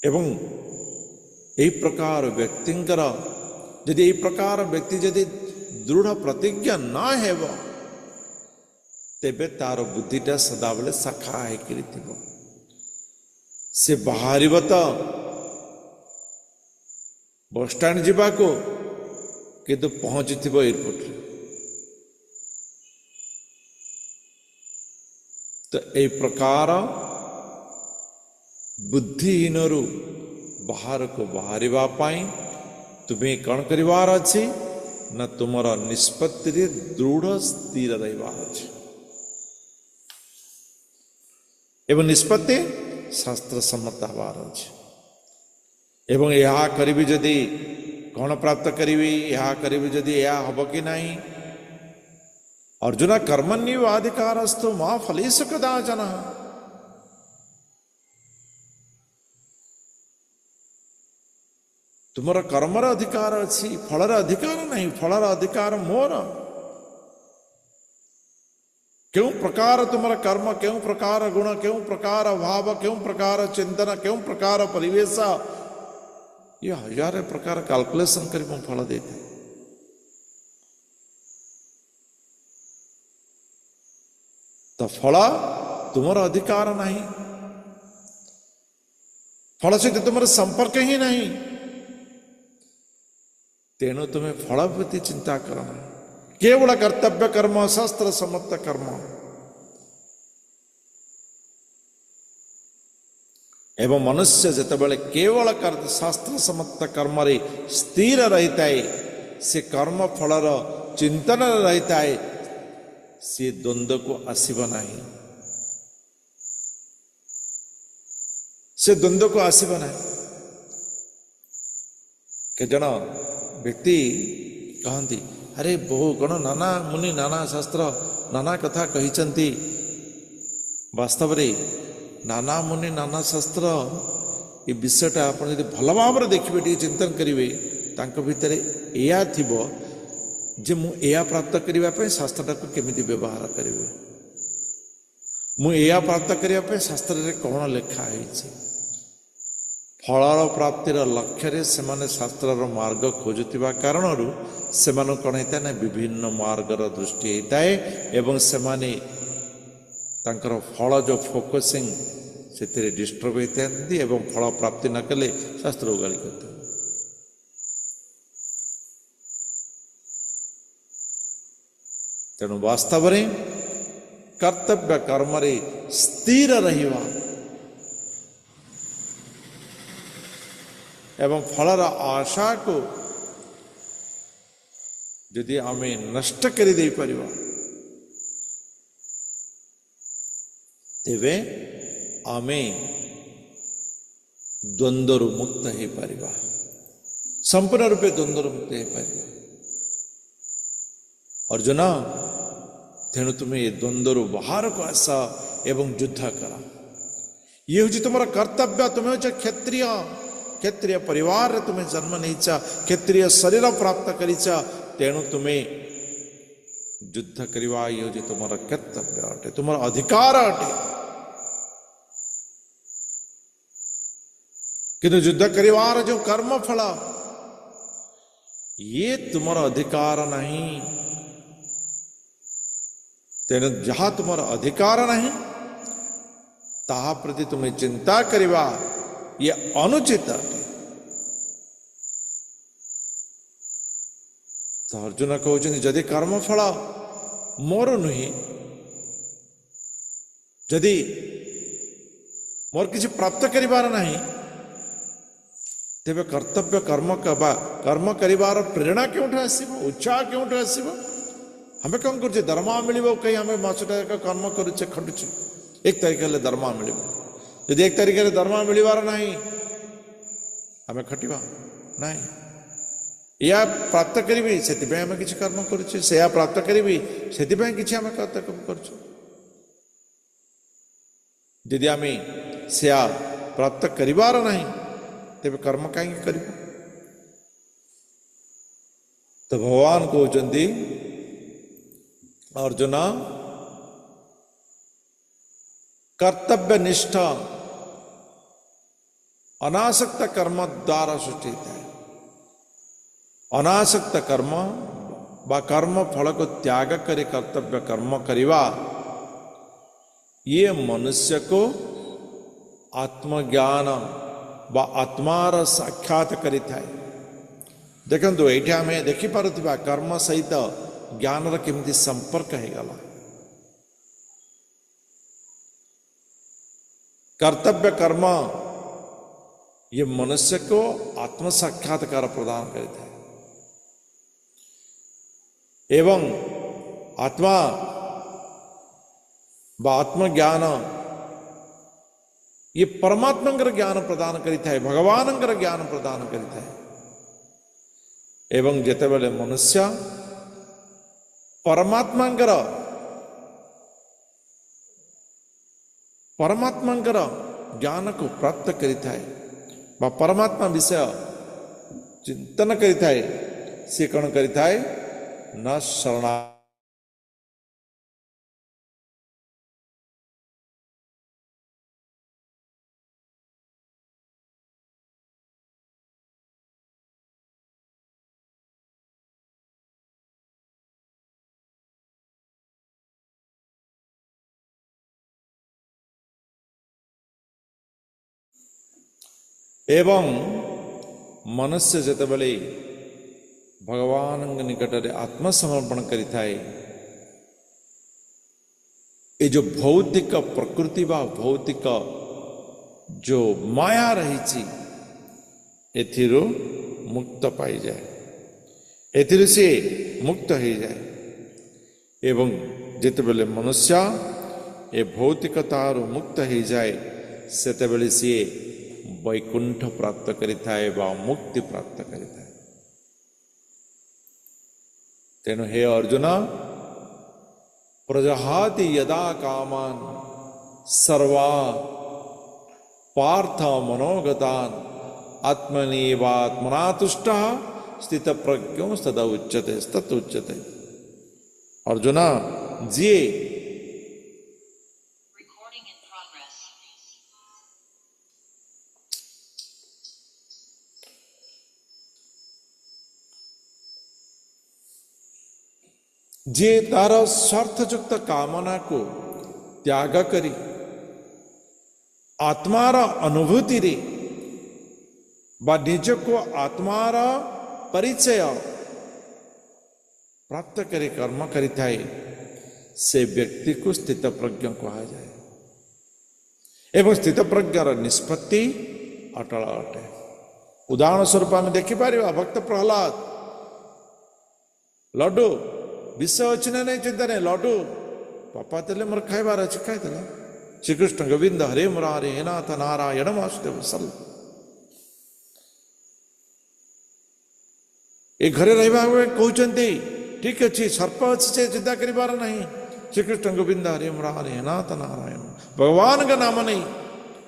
एवं यही प्रकार व्यक्तिंकर यदि यही प्रकार व्यक्ति यदि दृढ़ प्रतिज्ञा ना हेब तेबे तार बुद्धिटा सदाबले शाखा होकर से बाहर तो बस स्टैंड जीवा को किंतु पहुंची थी एयरपोर्ट रे तो यही प्रकार बुद्धिहीन बाहर को बाहर तुम्हें कौन करिवार अछि न तुमर निष्पत्ति दृढ़ स्थिर रहिबार अछि एवं निष्पत्ति शास्त्र सम्मत हबार अछि एवं यह करी जदि कौन प्राप्त करी यह करी जदि यह हम कि नहीं। अर्जुन कर्मण्येवाधिकारस्तु मा फलेषु कदाचन तुमर कर्मर अधिकार अच्छी फलर अधिकार नहीं फलर अधिकार मोर क्यों प्रकार तुमर कर्म क्यों प्रकार गुण क्यों प्रकार भाव क्यों प्रकार चिंतन क्यों प्रकार परिवेश ये हजार प्रकार कैलकुलेशन कर फल देते ତ ଫଳ ତୁମର ଅଧିକାର ନାହିଁ, ଫଳ ସହିତ ତୁମର ସମ୍ପର୍କ ହିଁ ନାହିଁ। ତେଣୁ ତୁମେ ଫଳ ପ୍ରତି ଚିନ୍ତା କର ନାହିଁ, କେବଳ କର୍ତ୍ତବ୍ୟ କର୍ମ, ଶାସ୍ତ୍ର ସମ୍ମତ କର୍ମ। ଏବଂ ମନୁଷ୍ୟ ଯେତେବେଳେ କେବଳ ଶାସ୍ତ୍ର ସମ୍ମତ କର୍ମରେ ସ୍ଥିର ରହିଥାଏ, ସେ କର୍ମ ଫଳର ଚିନ୍ତନରେ ରହିଥାଏ, ସେ ଦ୍ୱନ୍ଦ୍ୱକୁ ଆସିବ ନାହିଁ, ସେ ଦ୍ୱନ୍ଦ୍ୱକୁ ଆସିବ ନାହିଁ। କେତେଜଣ ବ୍ୟକ୍ତି କହନ୍ତି, ଆରେ ବହୁ ଗଣ ନାନା ମୁନି ନାନା ଶାସ୍ତ୍ର ନାନା କଥା କହିଛନ୍ତି। ବାସ୍ତବରେ ନାନା ମୁନି ନାନା ଶାସ୍ତ୍ର ଏ ବିଷୟଟା ଆପଣ ଯଦି ଭଲ ଭାବରେ ଦେଖିବେ, ଟିକେ ଚିନ୍ତନ କରିବେ, ତାଙ୍କ ଭିତରେ ଏଇଆ ଥିବ ଯେ ମୁଁ ଏଇଆ ପ୍ରାପ୍ତ କରିବା ପାଇଁ ଶାସ୍ତ୍ରଟାକୁ କେମିତି ବ୍ୟବହାର କରିବି, ମୁଁ ଏଇଆ ପ୍ରାପ୍ତ କରିବା ପାଇଁ ଶାସ୍ତ୍ରରେ କ'ଣ ଲେଖା ହେଇଛି। ଫଳର ପ୍ରାପ୍ତିର ଲକ୍ଷ୍ୟରେ ସେମାନେ ଶାସ୍ତ୍ରର ମାର୍ଗ ଖୋଜୁଥିବା କାରଣରୁ ସେମାନଙ୍କୁ କ'ଣ ହେଇଥାଏ ନା ବିଭିନ୍ନ ମାର୍ଗର ଦୃଷ୍ଟି ହେଇଥାଏ, ଏବଂ ସେମାନେ ତାଙ୍କର ଫଳ ଯେଉଁ ଫୋକସିଂ ସେଥିରେ ଡିଷ୍ଟର୍ବ ହେଇଥାନ୍ତି ଏବଂ ଫଳ ପ୍ରାପ୍ତି ନ କଲେ ଶାସ୍ତ୍ରକୁ ଗାଳି କରିଥାନ୍ତି। ତେଣୁ ବାସ୍ତବରେ କର୍ତ୍ତବ୍ୟ କର୍ମରେ ସ୍ଥିର ରହିବା ଏବଂ ଫଳର ଆଶାକୁ ଯଦି ଆମେ ନଷ୍ଟ କରିଦେଇପାରିବା, ତେବେ ଆମେ ଦ୍ୱନ୍ଦ୍ୱରୁ ମୁକ୍ତ ହେଇପାରିବା, ସମ୍ପୂର୍ଣ୍ଣ ରୂପେ ଦ୍ୱନ୍ଦ୍ୱରୁ ମୁକ୍ତ ହେଇପାରିବା। ଅର୍ଜୁନ, ତେଣୁ ତୁମେ ଏ ଦ୍ୱନ୍ଦ୍ୱରୁ ବାହାରକୁ ଆସ ଏବଂ ଯୁଦ୍ଧ କର। ଇଏ ହେଉଛି ତୁମର କର୍ତ୍ତବ୍ୟ। ତୁମେ ହେଉଛ କ୍ଷତ୍ରିୟ, କ୍ଷତ୍ରିୟ ପରିବାରରେ ତୁମେ ଜନ୍ମ ନେଇଛ, କ୍ଷତ୍ରିୟ ଶରୀର ପ୍ରାପ୍ତ କରିଛ, ତେଣୁ ତୁମେ ଯୁଦ୍ଧ କରିବା ଇଏ ହେଉଛି ତୁମର କର୍ତ୍ତବ୍ୟ ଅଟେ, ତୁମର ଅଧିକାର ଅଟେ। କିନ୍ତୁ ଯୁଦ୍ଧ କରିବାର ଯେଉଁ କର୍ମଫଳ, ଇଏ ତୁମର ଅଧିକାର ନାହିଁ। ତେଣୁ ଯାହା ତୁମର ଅଧିକାର ନାହିଁ ତାହା ପ୍ରତି ତୁମେ ଚିନ୍ତା କରିବା ଇଏ ଅନୁଚିତ ଅଟେ। ତ ଅର୍ଜୁନ କହୁଛନ୍ତି, ଯଦି କର୍ମଫଳ ମୋର ନୁହେଁ, ଯଦି ମୋର କିଛି ପ୍ରାପ୍ତ କରିବାର ନାହିଁ, ତେବେ କର୍ତ୍ତବ୍ୟ କର୍ମ କରିବାର ପ୍ରେରଣା କେଉଁଠୁ ଆସିବ, ଉତ୍ସାହ କେଉଁଠୁ ଆସିବ? ଆମେ କ'ଣ କରୁଛେ? ଦରମା ମିଳିବ କହି ଆମେ ମାସଟା ଯାକ କର୍ମ କରୁଛେ, ଖଟୁଛେ, 1 ତାରିଖ ହେଲେ ଦରମା ମିଳିବ। ଯଦି 1 ତାରିଖରେ ଦରମା ମିଳିବାର ନାହିଁ, ଆମେ ଖଟିବା ନାହିଁ। ଏହା ପ୍ରାପ୍ତ କରିବି ସେଥିପାଇଁ ଆମେ କିଛି କର୍ମ କରୁଛେ, ସେୟା ପ୍ରାପ୍ତ କରିବି ସେଥିପାଇଁ କିଛି ଆମେ କର୍ତ୍ତବ୍ୟ କରୁଛୁ। ଯଦି ଆମେ ସେୟା ପ୍ରାପ୍ତ କରିବାର ନାହିଁ, ତେବେ କର୍ମ କାହିଁକି କରିବା? ତ ଭଗବାନ କହୁଛନ୍ତି, ଅର୍ଜୁନ, କର୍ତ୍ତବ୍ୟ ନିଷ୍ଠ ଅନାସକ୍ତ କର୍ମ ଦ୍ୱାରା ସୃଷ୍ଟି ହେଇଥାଏ। ଅନାସକ୍ତ କର୍ମ ବା କର୍ମ ଫଳକୁ ତ୍ୟାଗ କରି କର୍ତ୍ତବ୍ୟ କର୍ମ କରିବା, ଇଏ ମନୁଷ୍ୟକୁ ଆତ୍ମଜ୍ଞାନ ବା ଆତ୍ମାର ସାକ୍ଷାତ କରିଥାଏ। ଦେଖନ୍ତୁ, ଏଇଠି ଆମେ ଦେଖିପାରୁଥିବା କର୍ମ ସହିତ ଜ୍ଞାନର କେମିତି ସମ୍ପର୍କ ହେଇଗଲା। कर्तव्य कर्म ये मनुष्य को आत्म साक्षात्कार प्रदान करता है एवं आत्मा व आत्मज्ञान ये परमात्मा ज्ञान प्रदान करता है, भगवान ज्ञान प्रदान करता है। एवं जिते बेले मनुष्य परमात्मा ज्ञान को प्राप्त करता है बा परमात्मा विषय चिंतन करता है, से कौन करता है न शरणा एवं मनुष्य जेतेबेले भगवान निकट में आत्मसमर्पण करि थाए ये जो भौतिक प्रकृति बा भौतिक जो माया रही एथिरो मुक्त पाई जाए एथिरो से मुक्त हो जाए एवं जेतेबेले मनुष्य ए भौतिकतार मुक्त हो जाए सेतेबेले सी वैकुंठ प्राप्त करिथाए बा मुक्ति प्राप्त करिथाए। तेणु हे अर्जुन प्रजहाति यदा कामान सर्वा पार्थ मनोगतान आत्मनेवात्मना तुष्टः स्थित प्रज्ञो सदा उच्यते तत् उच्यते। अर्जुन जी जे तार स्वार्थयुक्त कामना को त्याग करी आत्मार अनुभूति रे बा निज को आत्मार परिचय प्राप्त करे कर्म करिथाए से व्यक्ति को स्थित प्रज्ञ कहा जाए एवं स्थित प्रज्ञार निष्पत्ति अटल अटे। उदाहरण स्वरूप आम देखिपर भक्त प्रहलाद लड्डू विषय अच्छी ना नहीं चिंता नहीं लड्डू पापा तेले मोर खाइबार अच्छी खाई श्रीकृष्ण गोविंद हरे मुरारे हे नाथ नारायण वासुदेव सल ए घरे रहा कहते ठीक अच्छे सर्प अच्छी से चिंता करिबार नहीं श्रीकृष्ण गोविंद हरे मुरारे हे नाथ नारायण भगवान का नाम नहीं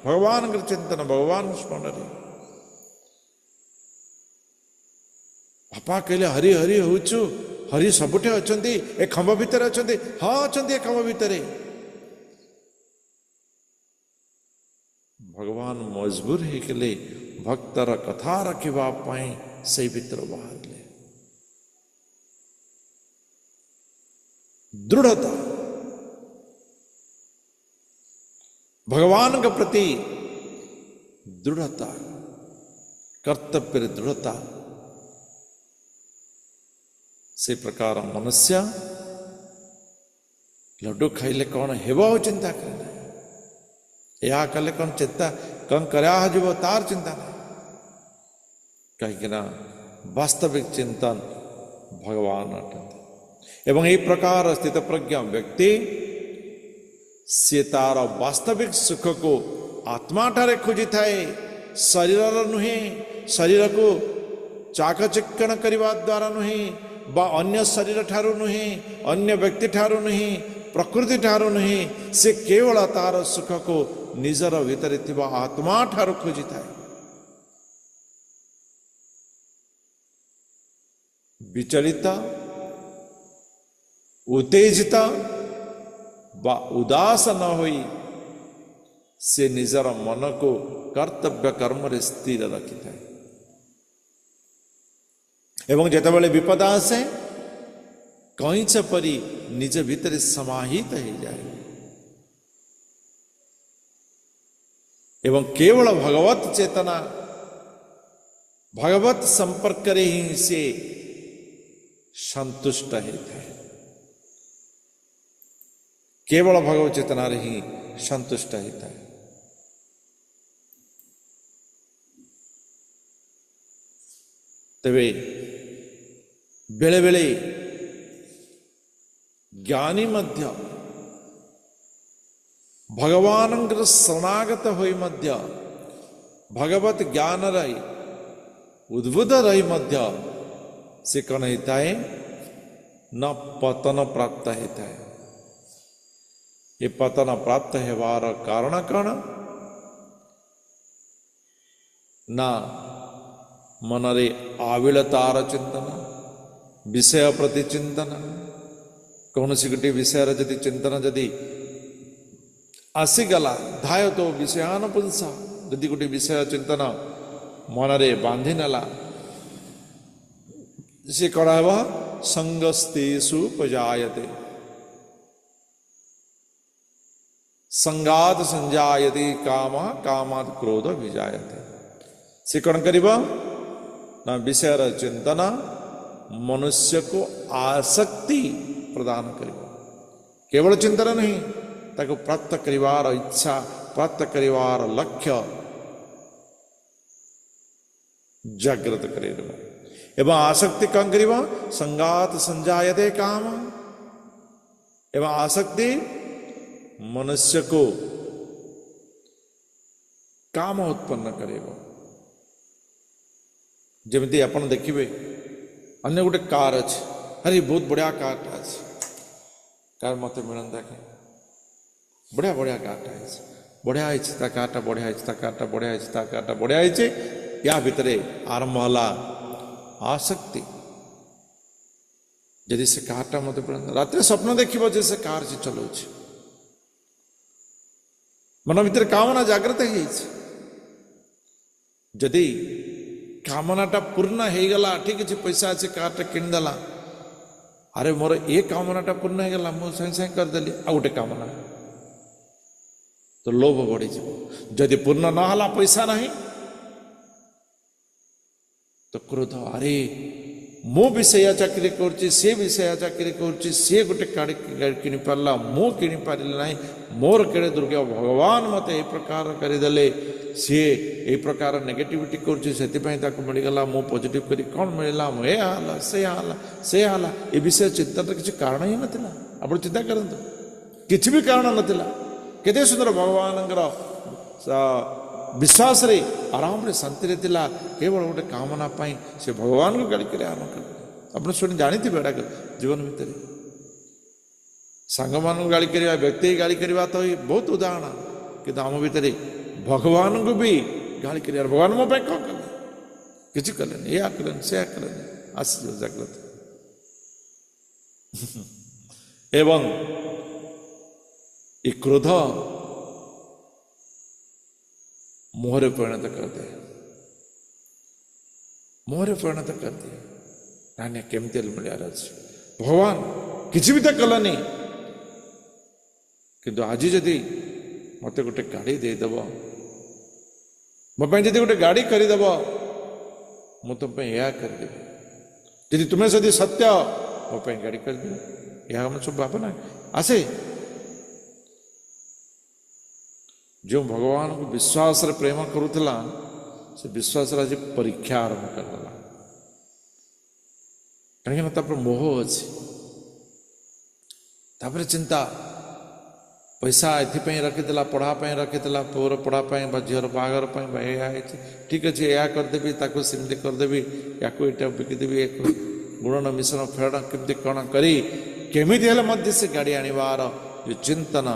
भगवान का चिंतन भगवान स्मरण बापा कहले हरि हरि होचु हरि सबुठे अछंती ए खंभ भितर अछंती हाँ अछंती ए खंभ भितर भगवान मजबूर होइकले भक्तर कथा रखिबा पई से भितर बाहरले दृढ़ता भगवान के प्रति दृढ़ता कर्तव्य दृढ़ता से प्रकार मनुष्य लड्डू खाइले कौन हेबो चिंता करना या कले कौन चिंता कौन कराजीव तार चिंता नहीं कहीं वास्तविक चिंतन भगवान अटंती एवं यही प्रकार स्थित प्रज्ञा व्यक्ति से तार वास्तविक सुख को आत्मा ठारे खोजी थाए शरीर नुहे शरीर को चाकचिक्कण करने द्वारा नुहे बा अन्य शरीर ठारू नुहे अन्य व्यक्ति ठारू नुहे प्रकृति ठारू नुहे से केवल तार सुख को निजर भीतर थिबा आत्मा ठारू खोजी थाए। विचलित उत्तेजित बा उदास न होई से निजर मन को कर्तव्य कर्म रे स्थिर रखी थाए एवं जेतेबेले विपद आसे कईच परी निज भीतर समाहित हो जाए एवं केवल भगवत चेतना भगवत संपर्क रे ही से संतुष्ट होता है केवल भगवत चेतना रे ही संतुष्ट होता है। तबे बेले बेले ज्ञानी मध्य भगवान शरणागत होई मध्य भगवत ज्ञान रही उद्बुद्ध रही मध्य से कौन होता है न पतन प्राप्त होता है। ये पतन प्राप्त होवार कारण कौन ना मनरे आविलतार चिंतन विषय प्रति चिंतन कौन सी गोटे विषय जदि चिंतन जदि आसीगला धाय तो विषयानुपुंसा जदि गोटे विषय चिंतन मनरे बांधि नेला से कौन है संगस्तेषु उपजायते संगात संजायते काम कामात् क्रोध विजायते। से कौन करिब ना विषयर चिंतन मनुष्य को आसक्ति प्रदान करिब केवल चिंतन नहीं ताको प्राप्त करिवार इच्छा प्राप्त करिवार लक्ष्य जागृत करेब एवं आसक्ति कौन करिब संगात संजायते काम एवं आसक्ति मनुष्य को काम उत्पन्न करेब जमी आप देखिए अन्य गोटे कार अच्छे अरे बहुत बढ़िया कारटा अच्छे कार मत मिलता कि बढ़िया बढ़िया कारटा बढ़िया कारटा बढ़िया कारटा बढ़िया कारटा बढ़िया या भितर आरंभ है आसक्ति जदि से कारटा मत रात स्वप्न देखिए जे से कार से चलाऊ मन भितर कामना जागृत हो जदि कामनाटा पूर्ण हो गला ठीक है पैसा अच्छे कारटा किणदेला अरे मोर ये कामनाटा पूर्ण हो गला मुझे सागे सागे करदेली आ गोटे कामना तो लोभ बढ़ी जदि पूर्ण ना पैसा नहीं तो क्रोध अरे मु भी से चाकरी करुच्ची सी भी से चाकरी करुच्ची सी गोटे गाड़ी किणी पारा मु किणी पारे ना मोर केड़े दुर्गा भगवान मत ए प्रकार करदे सी ए प्रकार नेगेटिविटी करुला मु पॉजिटिव करी कौन मिलला से ए विषय चिंता किसी कारण ही नाला आप चिंता करते किसी भी कारण नाला केते सुंदर भगवान विश्वास रे आराम रे शांति रे तिला केवल गोटे कामना पाई से भगवान को गाड़ी करे आरंभ कर आप शुणी जानी थे एटा जीवन भितर सांग मान गाड़ी करवा व्यक्ति गाड़ी करवा तो बहुत उदाहरण कि आम भितर भगवान को भी गाड़ी कर भगवान मो कौन कले किसी कले या कले से कले आस जागृत एवं ये क्रोध मोहरे परिणत कर दे मोहरे परिणत कर दे ना केमती मिलार अच्छे भगवान किसी भी तो कलानी किंतु आज जदि मत गोटे गाड़ी देदेव मोपाई जदि गोटे गाड़ी करदेव मु तुम यह करदेवी यदि तुम्हें सदी सत्य मोपाई गाड़ी करदेव यह सब भावना आसे जो भगवान को विश्वास रे प्रेम करुला से विश्वास आज परीक्षा आरंभ करदेला कहीं मोह अच्छी चिंता पैसा एपाई रखीला पढ़ापी रखीला पुअर पढ़ापी झीर बाहर ठीक अच्छे या करदेवी सेमती करदेवी या बिकिदेवी गुणन मिश्रण फेड़ केमती कौन करी केमिति हेले मध्य से गाड़ी आणवार जो चिंतन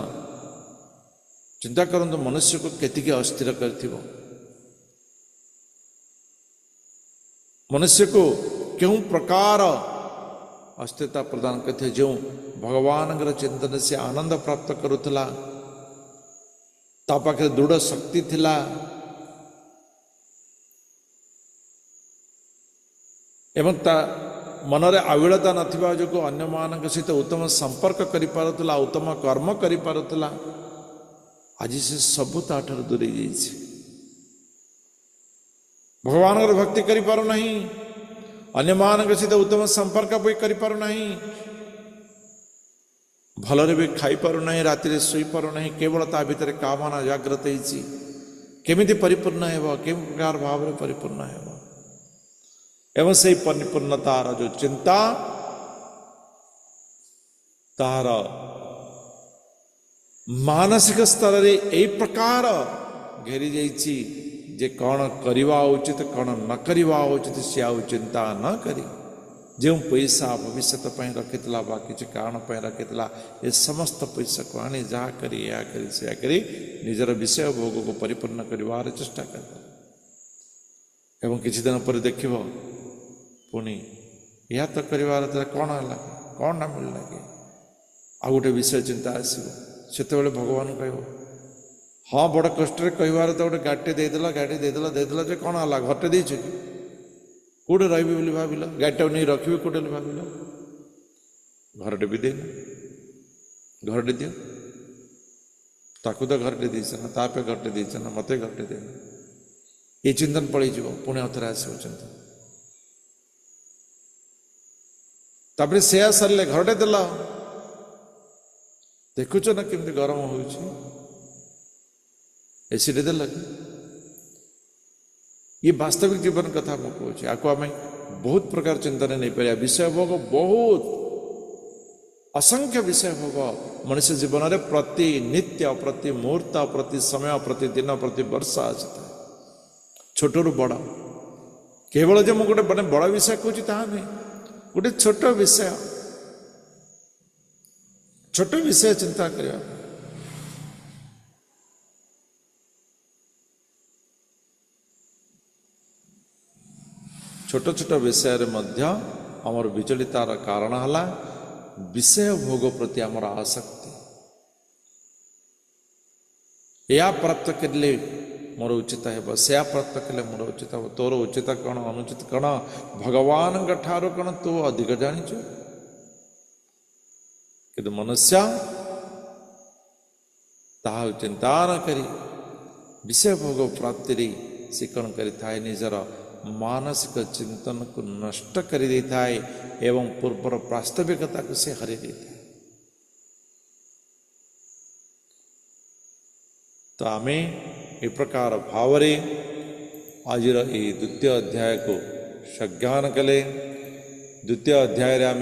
चिंता करंतु मनुष्य को केतिके अस्थिर करथिबो मनुष्य को क्यों प्रकार अस्थिरता प्रदान करते जो भगवान चिंतन से आनंद प्राप्त करुला ता पाखे दृढ़ शक्ति थिला एवं ता मनरे आविलता नथिबा जो अन्य मान सहित उत्तम संपर्क करि पारुतला उत्तम कर्म करि पारुतला आज से सबू ताठर दूरे जाइए भगवान भक्ति करि पारु नहीं अन्य मान सहित उत्तम संपर्क भी करि पारु नहीं भलरे भी खाई पारु नहीं राति शोई पारु नहीं केवल ता भीतर कामना जागृत होइछि केमिति परिपूर्ण हेबो के प्रकार भाव रे परिपूर्ण हेबो एवं से परिपूर्णतार जो चिंता तार मानसिक स्तर रे ए प्रकार घेरी जाइछि जे कौन करवा उचित कौन न करवा उचित से आउ चिंता न करी जो पैसा भविष्य रखीला बा किसी कारण रखीला ये समस्त पैसा को आनी जहाँ करी या करी से करी निजर विषय भोग को परिपूर्ण कर चेष्टा कर एवं किसी दिन पर देख पुणी या तो करार कौन है कौन ना मिलला कि आ गोटे विषय चिंता आसो से भगवान कह हाँ बड़ कष्ट कहबार तो गोटे गाड़ी देदेला जे कौन है घरटे देच कि कौटे रही बोली भाविल गाड़ीटा नहीं रखी कौटे भाविल घरटे भी देना घरटे दियो ताकू तो घरटे देना तापे घरटे देना मत घरटे देना ये चिंतन पड़े पुणी अथरे आसो चिंतन तापर से सरले घरटे देल देखुच ना केमती गरम हो एसी टे देल ये वास्तविक जीवन कथा मुझे कहूँ आपको आम बहुत प्रकार चिंतन नहीं पार विषय भोग बहुत असंख्य विषय भोग मनुष्य जीवन में प्रति नित्य प्रति मुहूर्त प्रति समय प्रति दिन प्रति वर्ष आसी छोट रू बड़ केवल जो मुझे गोटे बड़ विषय कहूँ ता नहीं गोटे छोट विषय चिंता करवा छोट छोट विषय आमर विचलितार कारण है विषय भोग प्रति आमर आसक्ति या प्राप्त कले मोर उचित है से प्राप्त कले मोर उचित हे तोर उचित कौन अनुचित कौन भगवान ठार कौन तू अधिक जाचु कि मनुष्य ताहा चिंता न करी विषय भोग प्राप्ति से कौन करें निजर मानसिक चिंतन को नष्ट कर देता है एवं पूर्वर वास्तविकता को से हरि देता है। तो आम ए प्रकार भाव आज द्वितीय अध्याय को संज्ञान कले द्वितीय अध्याय आम